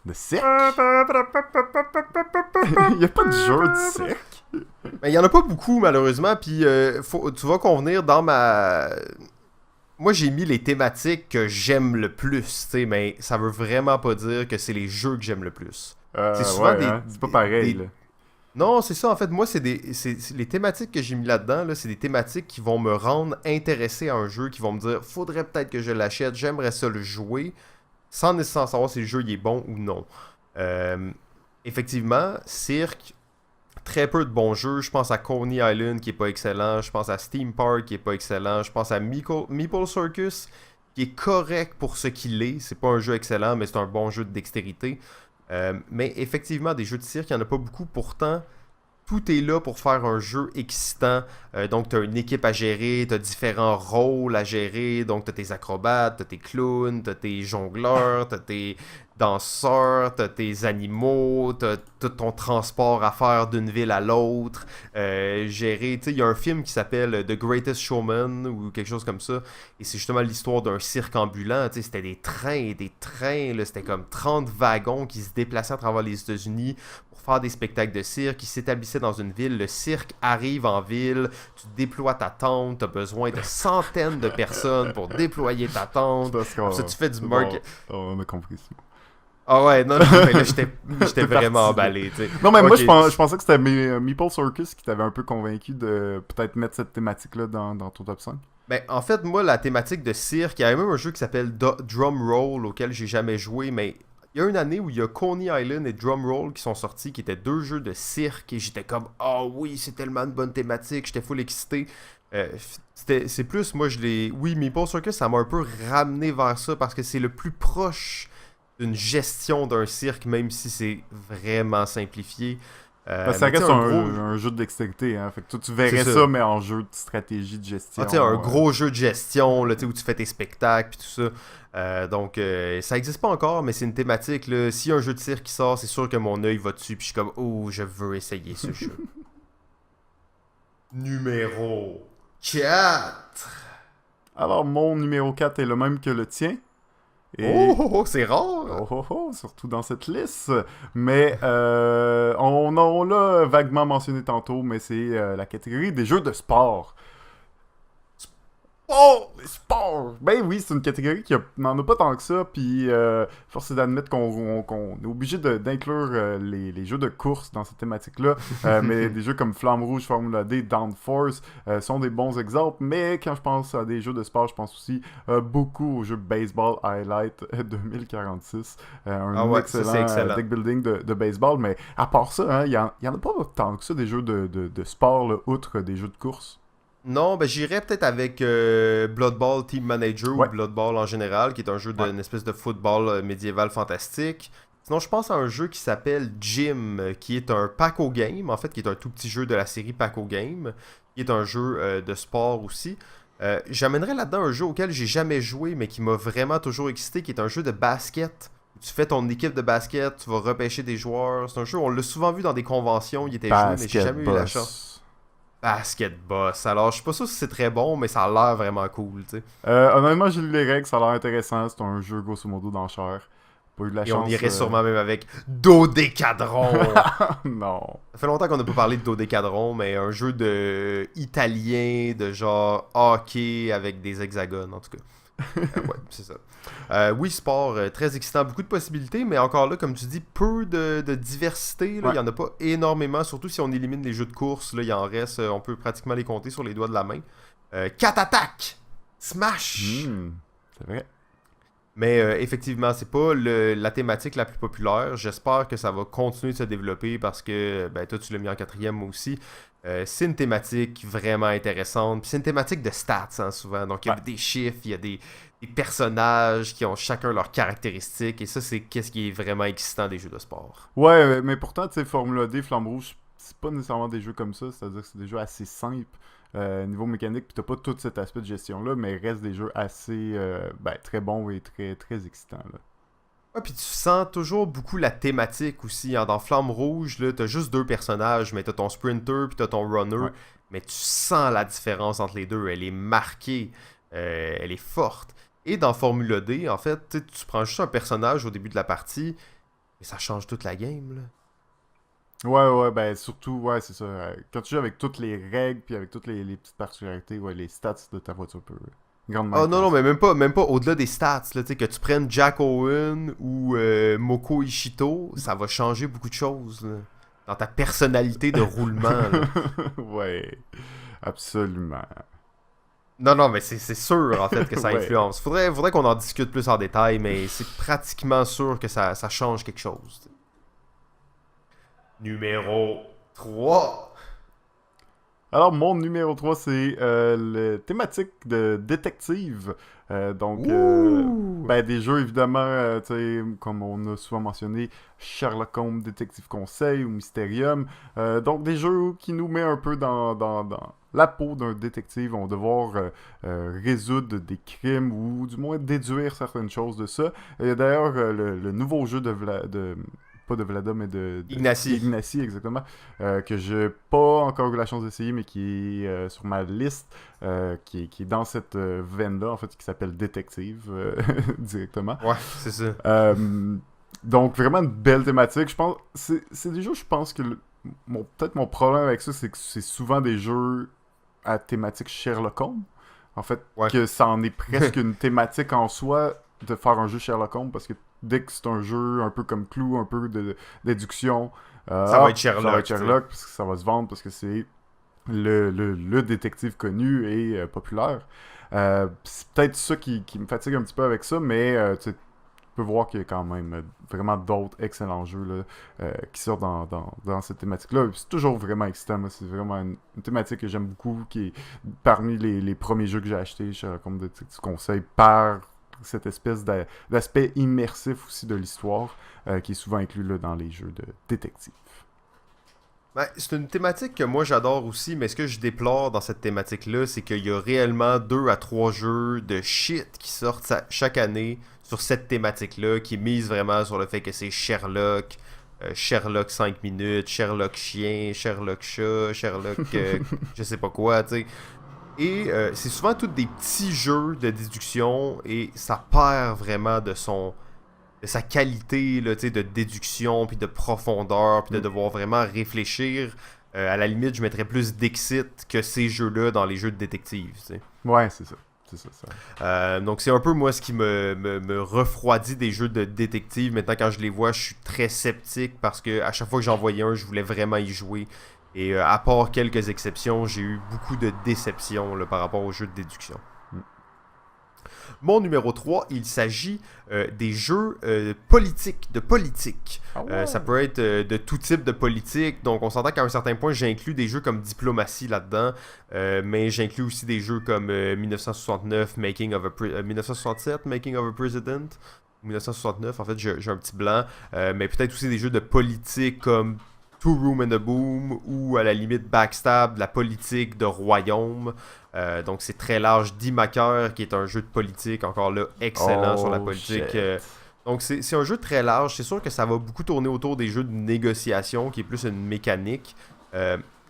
De cirque? Il n'y a pas de jeu de cirque? Mais il y en a pas beaucoup, malheureusement, puis tu vas convenir dans ma... Moi, j'ai mis les thématiques que j'aime le plus, tu sais, mais ça veut vraiment pas dire que c'est les jeux que j'aime le plus. C'est souvent c'est pas pareil, là. Non, c'est ça, en fait, moi, les thématiques que j'ai mis là-dedans, là, c'est des thématiques qui vont me rendre intéressé à un jeu, qui vont me dire, faudrait peut-être que je l'achète, j'aimerais ça le jouer, sans nécessairement savoir si le jeu il est bon ou non. Effectivement, Cirque, très peu de bons jeux. Je pense à Coney Island qui est pas excellent. Je pense à Steam Park qui est pas excellent. Je pense à Meeple Circus qui est correct pour ce qu'il est. C'est pas un jeu excellent, mais c'est un bon jeu de dextérité. Mais effectivement, des jeux de cirque, il n'y en a pas beaucoup. Pourtant, tout est là pour faire un jeu excitant. Donc, tu as une équipe à gérer, tu as différents rôles à gérer. Donc, tu as tes acrobates, tu as tes clowns, tu as tes jongleurs, tu as tes danseurs, tu as tes animaux, tu as tout ton transport à faire d'une ville à l'autre. Gérer, tu sais, il y a un film qui s'appelle The Greatest Showman ou quelque chose comme ça. Et c'est justement l'histoire d'un cirque ambulant. Tu sais, c'était des trains, là, c'était comme 30 wagons qui se déplaçaient à travers les États-Unis pour faire des spectacles de cirque, qui s'établissaient dans une ville. Le cirque arrive en ville, tu déploies ta tente, tu as besoin de centaines de personnes pour déployer ta tente. Ça, tu fais du market. On a compris ça. Ah ouais, non, mais là, j'étais vraiment emballé, tu sais. Non, mais moi, je pensais que c'était Meeple Circus qui t'avait un peu convaincu de peut-être mettre cette thématique-là dans ton top 5. Ben, en fait, moi, la thématique de cirque, il y a même un jeu qui s'appelle Drum Roll, auquel j'ai jamais joué, mais il y a une année où il y a Coney Island et Drum Roll qui sont sortis, qui étaient deux jeux de cirque, et j'étais comme, oh oui, c'est tellement une bonne thématique, j'étais full excité. C'est plus, moi, Oui, Meeple Circus, ça m'a un peu ramené vers ça, parce que c'est le plus proche d'une gestion d'un cirque, même si c'est vraiment simplifié. Ça reste un jeu de dextérité, hein. Fait que toi, tu verrais ça, mais en jeu de stratégie de gestion. Un gros jeu de gestion, là, où tu fais tes spectacles, puis tout ça. Donc, ça existe pas encore, mais c'est une thématique. Là. S'il y a un jeu de cirque qui sort, c'est sûr que mon œil va dessus, puis je suis comme, oh, je veux essayer ce jeu. Numéro 4. Alors, mon numéro 4 est le même que le tien. C'est rare! Surtout dans cette liste. Mais on l'a vaguement mentionné tantôt, mais c'est la catégorie des jeux de sport. Les sports! Ben oui, c'est une catégorie qui n'en a pas tant que ça, puis force est d'admettre qu'on est obligé d'inclure les jeux de course dans cette thématique-là, mais des jeux comme Flamme Rouge, Formula D, Downforce sont des bons exemples, mais quand je pense à des jeux de sport, je pense aussi beaucoup au jeu Baseball Highlight 2046, excellent deck building de baseball, mais à part ça, il y en a pas tant que ça des jeux de sport, là, outre des jeux de course. Non, ben j'irais peut-être avec Blood Ball Team Manager ou Blood Ball en général, qui est un jeu d'une espèce de football médiéval fantastique. Sinon, je pense à un jeu qui s'appelle Gym, qui est un Paco Game, en fait, qui est un tout petit jeu de la série Paco Game, qui est un jeu de sport aussi. J'amènerais là-dedans un jeu auquel j'ai jamais joué, mais qui m'a vraiment toujours excité, qui est un jeu de basket. Tu fais ton équipe de basket, tu vas repêcher des joueurs. C'est un jeu, on l'a souvent vu dans des conventions, il était joué, mais j'ai jamais eu la chance. Basket Boss. Alors, je suis pas sûr si c'est très bon, mais ça a l'air vraiment cool, tu sais. Honnêtement, j'ai lu les règles, ça a l'air intéressant. C'est un jeu grosso modo d'enchère. Pas eu de la chance. On irait sûrement même avec Dodécadron. Non. Ça fait longtemps qu'on n'a pas parlé de Dodécadron, mais un jeu de italien, de genre hockey avec des hexagones, en tout cas. Ouais, c'est ça. Oui, sport, très excitant, beaucoup de possibilités, mais encore là, comme tu dis, peu de diversité. Il n'y en a pas énormément, surtout si on élimine les jeux de course. Là, il en reste, on peut pratiquement les compter sur les doigts de la main. 4 attaques! Smash! C'est vrai. Mais effectivement, c'est pas la thématique la plus populaire. J'espère que ça va continuer de se développer parce que, ben, toi, tu l'as mis en 4e, moi aussi. C'est une thématique vraiment intéressante. Puis c'est une thématique de stats, hein, souvent. Donc, il y a des chiffres, il y a des personnages qui ont chacun leurs caractéristiques. Et ça, c'est qu'est-ce qui est vraiment excitant des jeux de sport. Ouais, mais pourtant, tu sais, Formula D, Flamme Rouge, c'est pas nécessairement des jeux comme ça. C'est-à-dire que c'est des jeux assez simples. Niveau mécanique, puis t'as pas tout cet aspect de gestion-là, mais reste des jeux assez très bons et très, très excitants, là. Ouais, puis tu sens toujours beaucoup la thématique aussi. Hein. Dans Flamme Rouge, là, t'as juste 2 personnages, mais t'as ton sprinter puis t'as ton runner. Ouais. Mais tu sens la différence entre les deux. Elle est marquée. Elle est forte. Et dans Formula D, en fait, tu prends juste un personnage au début de la partie, et ça change toute la game, là. Ouais, ben surtout, ouais, c'est ça. Quand tu joues avec toutes les règles, puis avec toutes les petites particularités, ouais, les stats de ta voiture peuvent grandement Oh non, non, influencer. mais même pas au-delà des stats, là, tu sais, que tu prennes Jack Owen ou Moko Ishito, ça va changer beaucoup de choses, là, dans ta personnalité de roulement, là. Ouais, absolument. Non, non, mais c'est sûr, en fait, que ça Ouais. influence. Faudrait qu'on en discute plus en détail, mais c'est pratiquement sûr que ça change quelque chose. Numéro 3. Alors, mon numéro 3 c'est le thématique de détective. Ouh! Ben, des jeux, évidemment, tu sais, comme on a souvent mentionné, Sherlock Holmes, Détective Conseil ou Mysterium. Donc, des jeux qui nous met un peu dans la peau d'un détective. On va devoir résoudre des crimes ou du moins déduire certaines choses de ça. Et d'ailleurs, le nouveau jeu de pas de Vlada, mais Ignacy. Ignacy, exactement, que j'ai pas encore eu la chance d'essayer, mais qui est sur ma liste, qui est dans cette veine-là, en fait, qui s'appelle Détective, directement. Ouais, c'est ça. Donc, vraiment une belle thématique. Je pense, c'est des jeux, je pense que peut-être mon problème avec ça, c'est que c'est souvent des jeux à thématique Sherlock Holmes. En fait, Ouais. que ça en est presque une thématique en soi de faire un jeu Sherlock Holmes, parce que dès que c'est un jeu un peu comme Clue, un peu de déduction, Ça va être ça va Sherlock, être Sherlock, parce que ça va se vendre, parce que c'est le détective connu et populaire. C'est peut-être ça qui me fatigue un petit peu avec ça, mais tu peux voir qu'il y a quand même vraiment d'autres excellents jeux là, qui sortent dans cette thématique-là. C'est toujours vraiment excitant. Moi. C'est vraiment une thématique que j'aime beaucoup, qui est parmi les premiers jeux que j'ai achetés comme de conseil par cette espèce d'aspect immersif aussi de l'histoire qui est souvent inclus là, dans les jeux de détective. Ben, c'est une thématique que moi j'adore aussi, mais ce que je déplore dans cette thématique-là, c'est qu'il y a réellement 2 à 3 jeux de shit qui sortent chaque année sur cette thématique-là, qui mise vraiment sur le fait que c'est Sherlock, Sherlock 5 minutes, Sherlock chien, Sherlock chat, Sherlock je sais pas quoi, tu sais. Et c'est souvent tous des petits jeux de déduction et ça perd vraiment de sa qualité là, de déduction, puis de profondeur, puis de devoir vraiment réfléchir. À la limite, je mettrais plus d'exit que ces jeux-là dans les jeux de détective. T'sais. Ouais, c'est ça. C'est ça. Donc c'est un peu moi ce qui me refroidit des jeux de détective. Maintenant quand je les vois, je suis très sceptique parce que à chaque fois que j'en voyais un, je voulais vraiment y jouer. Et à part quelques exceptions, j'ai eu beaucoup de déceptions là, par rapport aux jeux de déduction. Mon numéro 3, il s'agit des jeux politiques, de politique. Ah ouais. Ça peut être de tout type de politique. Donc, on s'entend qu'à un certain point, j'inclus des jeux comme Diplomatie là-dedans. Mais j'inclus aussi des jeux comme 1969, 1967, Making of a President. 1969, en fait, j'ai un petit blanc. Mais peut-être aussi des jeux de politique comme Two Room and a Boom ou à la limite Backstab, de la politique de royaume. Donc c'est très large. D-Maker qui est un jeu de politique, encore là, excellent sur la politique. Donc c'est un jeu très large. C'est sûr que ça va beaucoup tourner autour des jeux de négociation, qui est plus une mécanique.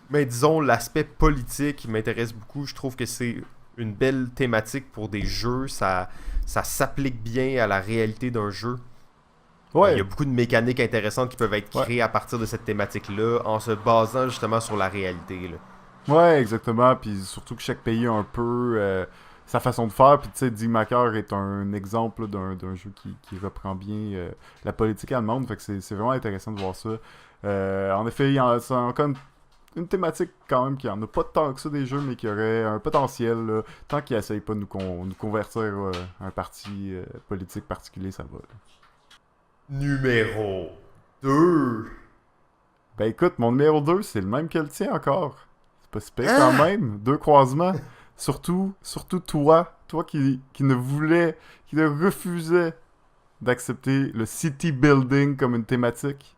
Mais disons, l'aspect politique m'intéresse beaucoup. Je trouve que c'est une belle thématique pour des jeux. Ça s'applique bien à la réalité d'un jeu. Ouais. Il y a beaucoup de mécaniques intéressantes qui peuvent être créées à partir de cette thématique-là, en se basant justement sur la réalité. Là. Ouais, exactement. Puis surtout que chaque pays a un peu sa façon de faire. Puis tu sais, D-Maker est un exemple là, d'un jeu qui reprend bien la politique allemande. Fait que c'est vraiment intéressant de voir ça. En effet, c'est encore une thématique quand même qui en a pas tant que ça des jeux, mais qui aurait un potentiel. Là, tant qu'ils essayent pas de nous convertir à un parti politique particulier, ça va. Là. Numéro 2. Ben écoute, mon numéro 2, c'est le même que le tien encore. C'est pas si pire quand même. 2 croisements. Surtout toi qui ne refusais d'accepter le city building comme une thématique.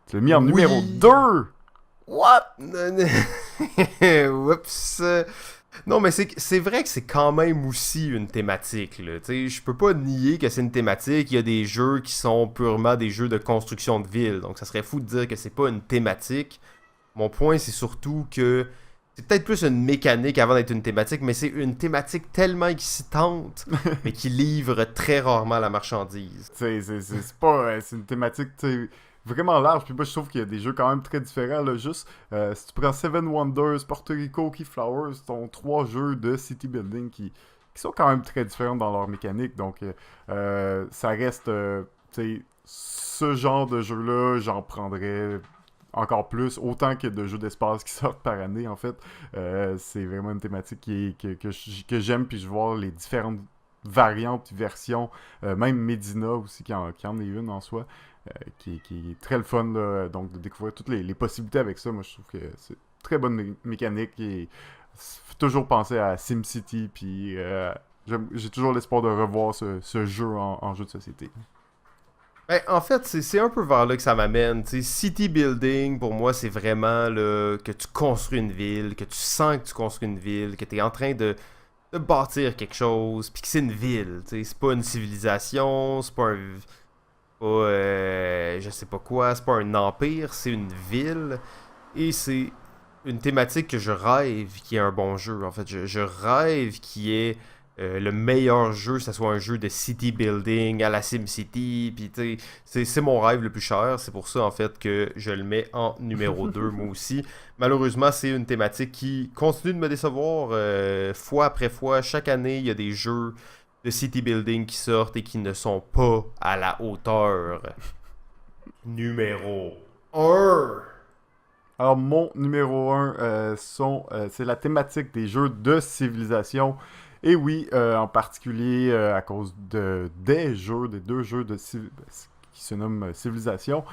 Tu l'as mis en numéro 2! What? Oups. Non, mais c'est vrai que c'est quand même aussi une thématique. Là. Je peux pas nier que c'est une thématique. Il y a des jeux qui sont purement des jeux de construction de ville. Donc ça serait fou de dire que c'est pas une thématique. Mon point, c'est surtout que c'est peut-être plus une mécanique avant d'être une thématique, mais c'est une thématique tellement excitante, mais qui livre très rarement la marchandise. C'est pas... c'est une thématique, tu sais... vraiment large. Puis moi, je trouve qu'il y a des jeux quand même très différents. Là. Juste, si tu prends Seven Wonders, Puerto Rico, Keyflowers, sont 3 jeux de city building qui sont quand même très différents dans leur mécanique. Donc, ça reste, tu sais, ce genre de jeu-là, j'en prendrais encore plus, autant que de jeux d'espace qui sortent par année, en fait. C'est vraiment une thématique que j'aime, puis je vois les différentes variantes, versions, même Medina aussi, qui en est une en soi, qui est très le fun, là, donc de découvrir toutes les possibilités avec ça. Moi, je trouve que c'est une très bonne mécanique, et faut toujours penser à SimCity, puis j'ai toujours l'espoir de revoir ce jeu en jeu de société. Ben, en fait, c'est un peu vers là que ça m'amène. T'sais, city building, pour moi, c'est vraiment là, que tu construis une ville, que tu sens que tu construis une ville, que tu es en train de bâtir quelque chose, puis que c'est une ville. T'sais. C'est pas une civilisation, c'est pas un. Je sais pas quoi, c'est pas un empire, c'est une ville. Et c'est une thématique que je rêve qui est un bon jeu. En fait, je rêve qui est le meilleur jeu, que ce soit un jeu de city building à la SimCity, puis tu sais, c'est mon rêve le plus cher, c'est pour ça en fait que je le mets en numéro 2 moi aussi. Malheureusement, c'est une thématique qui continue de me décevoir fois après fois. Chaque année, il y a des jeux de city building qui sortent et qui ne sont pas à la hauteur. Numéro 1. Alors, mon numéro 1, c'est la thématique des jeux de civilisation. Et oui, en particulier à cause des deux jeux qui se nomment Civilisation,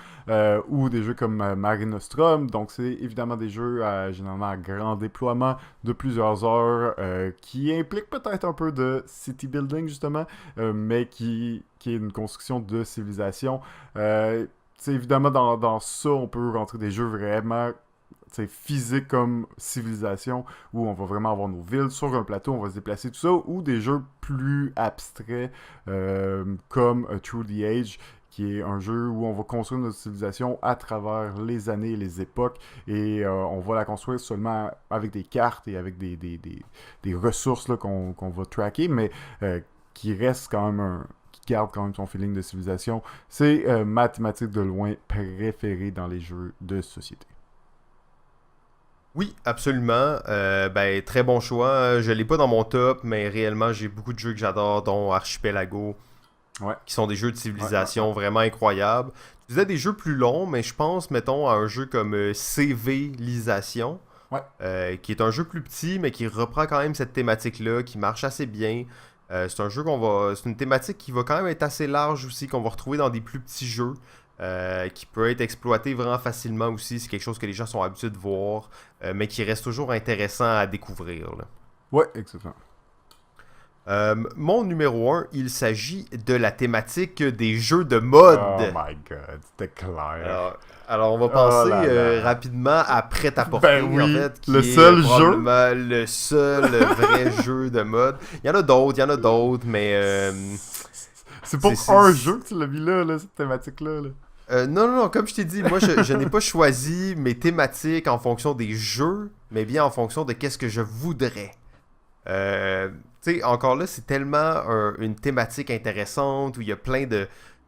ou des jeux comme Mare Nostrum. Donc, c'est évidemment des jeux généralement à grand déploiement de plusieurs heures, qui impliquent peut-être un peu de city building, justement, mais qui est une construction de civilisation. Évidemment, dans ça, on peut rentrer des jeux vraiment physique comme civilisation, où on va vraiment avoir nos villes sur un plateau, on va se déplacer, tout ça, ou des jeux plus abstraits comme Through the Age, qui est un jeu où on va construire notre civilisation à travers les années et les époques, et on va la construire seulement avec des cartes et avec des ressources là, qu'on va tracker, mais qui reste quand même qui garde quand même son feeling de civilisation. C'est ma thématique de loin préférée dans les jeux de société. Oui, absolument. Ben, très bon choix. Je l'ai pas dans mon top, mais réellement, j'ai beaucoup de jeux que j'adore, dont Archipelago, qui sont des jeux de civilisation vraiment incroyables. Tu disais des jeux plus longs, mais je pense, mettons, à un jeu comme Civilisation, qui est un jeu plus petit, mais qui reprend quand même cette thématique-là, qui marche assez bien. C'est un jeu c'est une thématique qui va quand même être assez large aussi, qu'on va retrouver dans des plus petits jeux. Qui peut être exploité vraiment facilement aussi. C'est quelque chose que les gens sont habitués de voir, mais qui reste toujours intéressant à découvrir. Là. Ouais, exactement. Mon numéro 1, il s'agit de la thématique des jeux de mode. Oh my god, c'était clair. Alors on va passer rapidement à Prêt-à-porter, oui, en fait, qui le est seul probablement le seul vrai jeu de mode. Il y en a d'autres, mais... c'est pour un jeu que tu l'as mis là cette thématique-là. Là. Non, comme je t'ai dit, moi je n'ai pas choisi mes thématiques en fonction des jeux, mais bien en fonction de qu'est-ce que je voudrais. Tu sais, encore là, c'est tellement une thématique intéressante où il y a plein de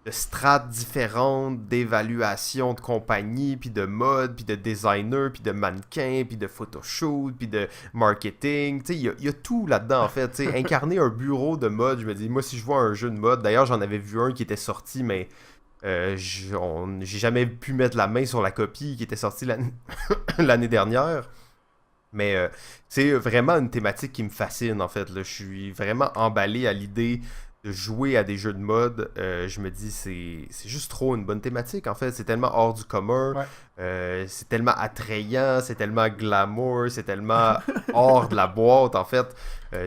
strates différentes, d'évaluation de compagnie, puis de mode, puis de designer, puis de mannequin, puis de photoshoot, puis de marketing. Tu sais, il y a tout là-dedans, en fait. Tu sais, incarner un bureau de mode, je me dis, moi, si je vois un jeu de mode, d'ailleurs, j'en avais vu un qui était sorti, mais j'ai jamais pu mettre la main sur la copie qui était sortie l'année dernière. Mais c'est vraiment une thématique qui me fascine, en fait. Là. Je suis vraiment emballé à l'idée de jouer à des jeux de mode. Je me dis, c'est juste trop une bonne thématique, en fait. C'est tellement hors du commun. C'est tellement attrayant. C'est tellement glamour. C'est tellement hors de la boîte, en fait.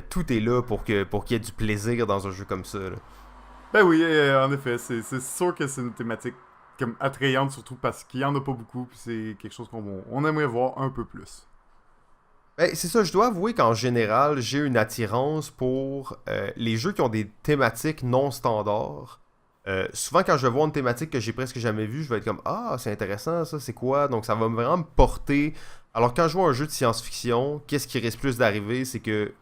Tout est là pour qu'il y ait du plaisir dans un jeu comme ça. Là. Ben oui, en effet. C'est sûr que c'est une thématique comme attrayante, surtout parce qu'il n'y en a pas beaucoup. Puis c'est quelque chose qu'on aimerait voir un peu plus. Ben, c'est ça, je dois avouer qu'en général, j'ai une attirance pour les jeux qui ont des thématiques non standards. Souvent, quand je vois une thématique que j'ai presque jamais vue, je vais être comme « Ah, c'est intéressant, ça, c'est quoi? » Donc, ça va vraiment me porter. Alors, quand je vois un jeu de science-fiction, qu'est-ce qui risque plus d'arriver? C'est que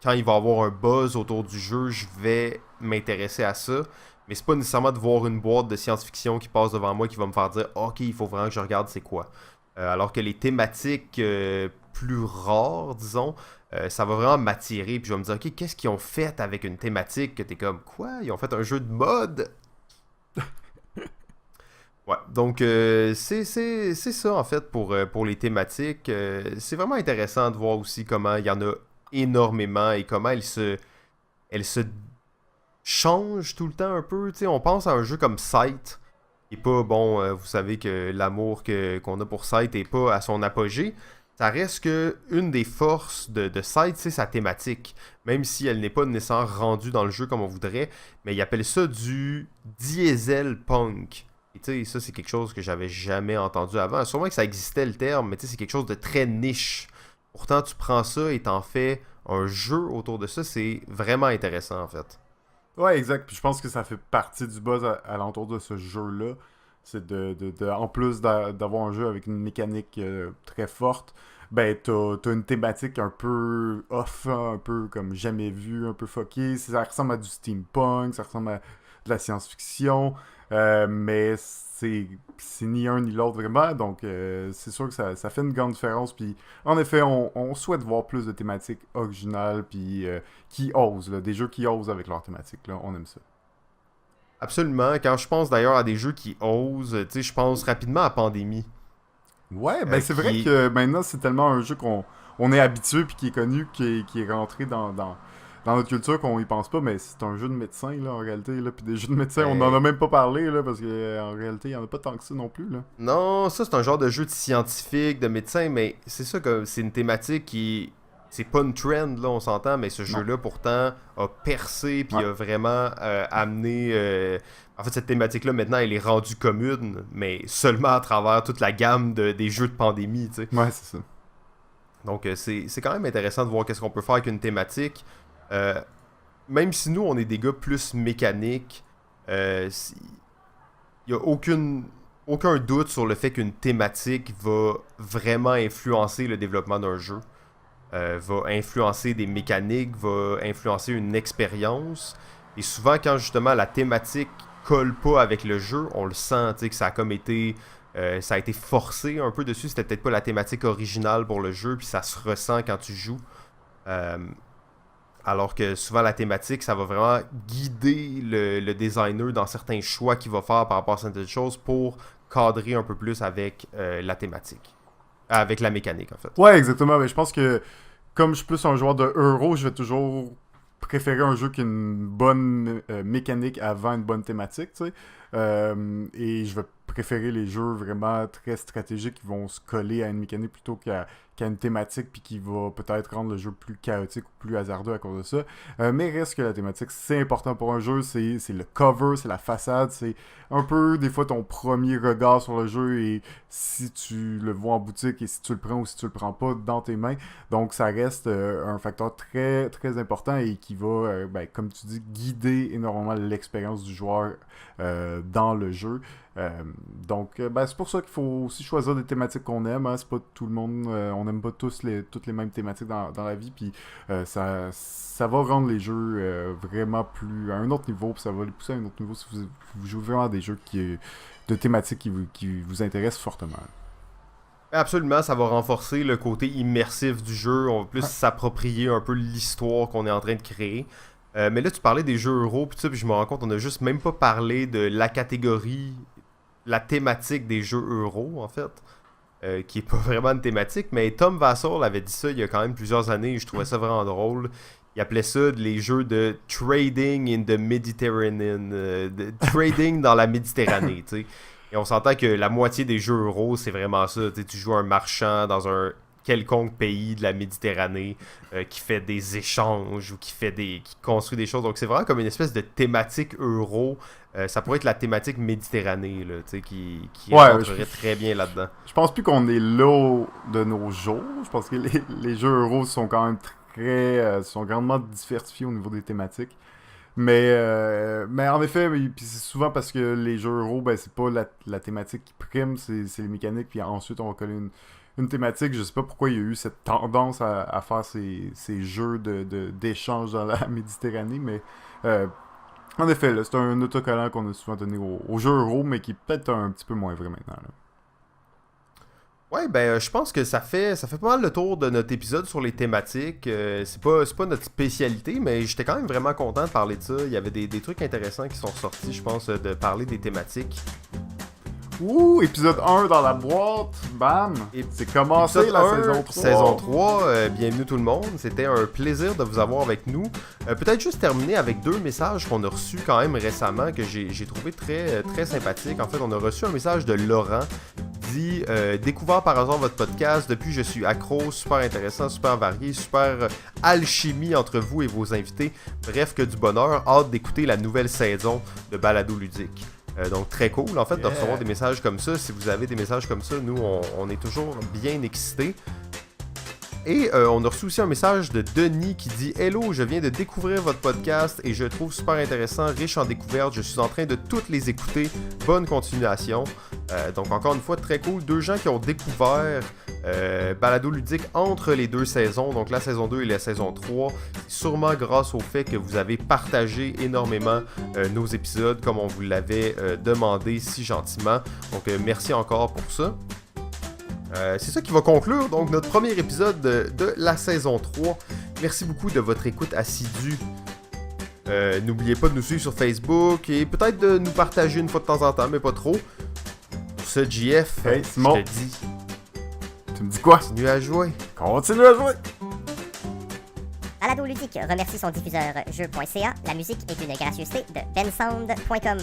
quand il va y avoir un buzz autour du jeu, je vais m'intéresser à ça. Mais c'est pas nécessairement de voir une boîte de science-fiction qui passe devant moi qui va me faire dire ok, il faut vraiment que je regarde c'est quoi. Alors que les thématiques plus rares, disons, ça va vraiment m'attirer. Puis je vais me dire ok, qu'est-ce qu'ils ont fait avec une thématique que t'es comme quoi? Ils ont fait un jeu de mode? Ouais, donc c'est ça en fait pour les thématiques. C'est vraiment intéressant de voir aussi comment il y en a énormément et comment elles se changent tout le temps un peu. Tu sais, on pense à un jeu comme Sight, qui est pas bon. Vous savez que l'amour qu'on a pour Sight est pas à son apogée. Ça reste que une des forces de Sight, c'est sa thématique. Même si elle n'est pas nécessairement rendue dans le jeu comme on voudrait, mais ils appellent ça du diesel punk. Et tu sais, ça c'est quelque chose que j'avais jamais entendu avant. Sûrement que ça existait le terme, mais tu sais, c'est quelque chose de très niche. Pourtant, tu prends ça et t'en fais un jeu autour de ça, c'est vraiment intéressant en fait. Ouais, exact. Puis je pense que ça fait partie du buzz à l'entour de ce jeu-là. C'est en plus d'avoir un jeu avec une mécanique très forte, ben t'as une thématique un peu off, hein, un peu comme jamais vu, un peu fucké. Ça ressemble à du steampunk, ça ressemble à de la science-fiction, mais c'est ni un ni l'autre vraiment. Donc c'est sûr que ça fait une grande différence. Puis en effet, on souhaite voir plus de thématiques originales, puis qui osent, là, des jeux qui osent avec leur thématique. Là, on aime ça. Absolument. Quand je pense d'ailleurs à des jeux qui osent, tu sais, je pense rapidement à Pandémie. Ouais, ben c'est vrai Qui que maintenant c'est tellement un jeu qu'on est habitué puis qui est connu, qui est rentré dans notre culture qu'on y pense pas, mais c'est un jeu de médecin là en réalité là, puis des jeux de médecin on n'en a ben, même pas parlé là parce que en réalité il y en a pas tant que ça non plus là. non, ça c'est un genre de jeu de scientifique, de médecin, mais c'est ça que c'est une thématique qui. C'est pas une trend, là, on s'entend, mais ce Non. jeu-là, pourtant, a percé, puis Ouais. a vraiment amené... En fait, cette thématique-là, maintenant, elle est rendue commune, mais seulement à travers toute la gamme des jeux de pandémie, tu sais. Ouais, c'est ça. Donc, c'est quand même intéressant de voir qu'est-ce qu'on peut faire avec une thématique. Euh, Même si nous, on est des gars plus mécaniques, il n'y a aucun doute sur le fait qu'une thématique va vraiment influencer le développement d'un jeu. Va influencer des mécaniques, va influencer une expérience. Et souvent, quand justement la thématique colle pas avec le jeu, on le sent, tu sais, que ça a comme été. Ça a été forcé un peu dessus. C'était peut-être pas la thématique originale pour le jeu, puis ça se ressent quand tu joues. Euh, Alors que souvent la thématique, ça va vraiment guider le designer dans certains choix qu'il va faire par rapport à certaines choses pour cadrer un peu plus avec la thématique. Avec la mécanique, en fait. Ouais, exactement, mais je pense que comme je suis plus un joueur de euro, je vais toujours préférer un jeu qui a une bonne mécanique avant une bonne thématique, tu sais. Et je vais préférer les jeux vraiment très stratégiques qui vont se coller à une mécanique plutôt qu'à une thématique puis qui va peut-être rendre le jeu plus chaotique ou plus hasardeux à cause de ça. Mais reste que la thématique, c'est important pour un jeu, c'est le cover, c'est la façade, c'est un peu des fois ton premier regard sur le jeu et si tu le vois en boutique et si tu le prends ou si tu le prends pas dans tes mains. Donc ça reste un facteur très très important et qui va, ben, comme tu dis, guider énormément l'expérience du joueur dans le jeu. Donc, ben, c'est pour ça qu'il faut aussi choisir des thématiques qu'on aime. Hein. C'est pas tout le monde, on n'aime pas toutes les mêmes thématiques dans la vie. Puis ça va rendre les jeux vraiment plus à un autre niveau. Puis ça va les pousser à un autre niveau si vous jouez vraiment à des jeux de thématiques qui vous intéressent fortement. Absolument, ça va renforcer le côté immersif du jeu. On va plus Ouais. s'approprier un peu l'histoire qu'on est en train de créer. Mais là, tu parlais des jeux euro, puis je me rends compte, on a juste même pas parlé de la catégorie, la thématique des jeux euro, en fait. Qui est pas vraiment une thématique, mais Tom Vassal avait dit ça il y a quand même plusieurs années et je trouvais ça vraiment drôle. Il appelait ça les jeux de trading in the Mediterranean, de trading dans la Méditerranée, tu sais. Et on s'entend que la moitié des jeux euros, c'est vraiment ça. Tu sais, tu joues un marchand dans un quelconque pays de la Méditerranée qui fait des échanges ou qui construit des choses. Donc c'est vraiment comme une espèce de thématique euro. Ça pourrait être la thématique Méditerranée là, tu sais, qui Ouais, rentrerait très bien là-dedans. je pense plus qu'on est là de nos jours. Je pense que les jeux euros sont quand même sont grandement diversifiés au niveau des thématiques. Mais en effet, puis c'est souvent parce que les jeux euros, ben, c'est pas la thématique qui prime, c'est les mécaniques, puis ensuite on va coller une thématique. Je sais pas pourquoi il y a eu cette tendance à faire ces jeux d'échange dans la Méditerranée, mais En effet, là, c'est un autocollant qu'on a souvent donné aux jeux euro, mais qui est peut-être un petit peu moins vrai maintenant. Là. Ouais, ben je pense que ça fait pas mal le tour de notre épisode sur les thématiques. C'est pas notre spécialité, mais j'étais quand même vraiment content de parler de ça. Il y avait des trucs intéressants qui sont sortis, je pense, de parler des thématiques. Ouh, épisode 1 dans la boîte, bam! Et C'est commencé épisode la 1, saison 3. Saison 3, bienvenue tout le monde. C'était un plaisir de vous avoir avec nous. Peut-être juste terminer avec 2 messages qu'on a reçus quand même récemment que j'ai trouvé très sympathiques. En fait, on a reçu un message de Laurent qui dit découvert par hasard votre podcast. Depuis, je suis accro, super intéressant, super varié, super alchimie entre vous et vos invités. Bref, que du bonheur. Hâte d'écouter la nouvelle saison de Balado Ludique. Donc très cool en fait de recevoir des messages comme ça. Si vous avez des messages comme ça, nous on est toujours bien excités. Et on a reçu aussi un message de Denis qui dit « Hello, je viens de découvrir votre podcast et je le trouve super intéressant, riche en découvertes. Je suis en train de toutes les écouter. Bonne continuation. » Donc encore une fois, très cool. 2 gens qui ont découvert Balado Ludique entre les 2 saisons, donc la saison 2 et la saison 3. Sûrement grâce au fait que vous avez partagé énormément nos épisodes comme on vous l'avait demandé si gentiment. Donc merci encore pour ça. C'est ça qui va conclure donc notre premier épisode de la saison 3. Merci beaucoup de votre écoute assidue. N'oubliez pas de nous suivre sur Facebook et peut-être de nous partager une fois de temps en temps, mais pas trop. Pour ce, JF, Hey, Simon. je te dis, Tu me dis quoi? continue à jouer. Continue à jouer! Balado Ludique remercie son diffuseur jeu.ca. La musique est une gracieuseté de bensound.com.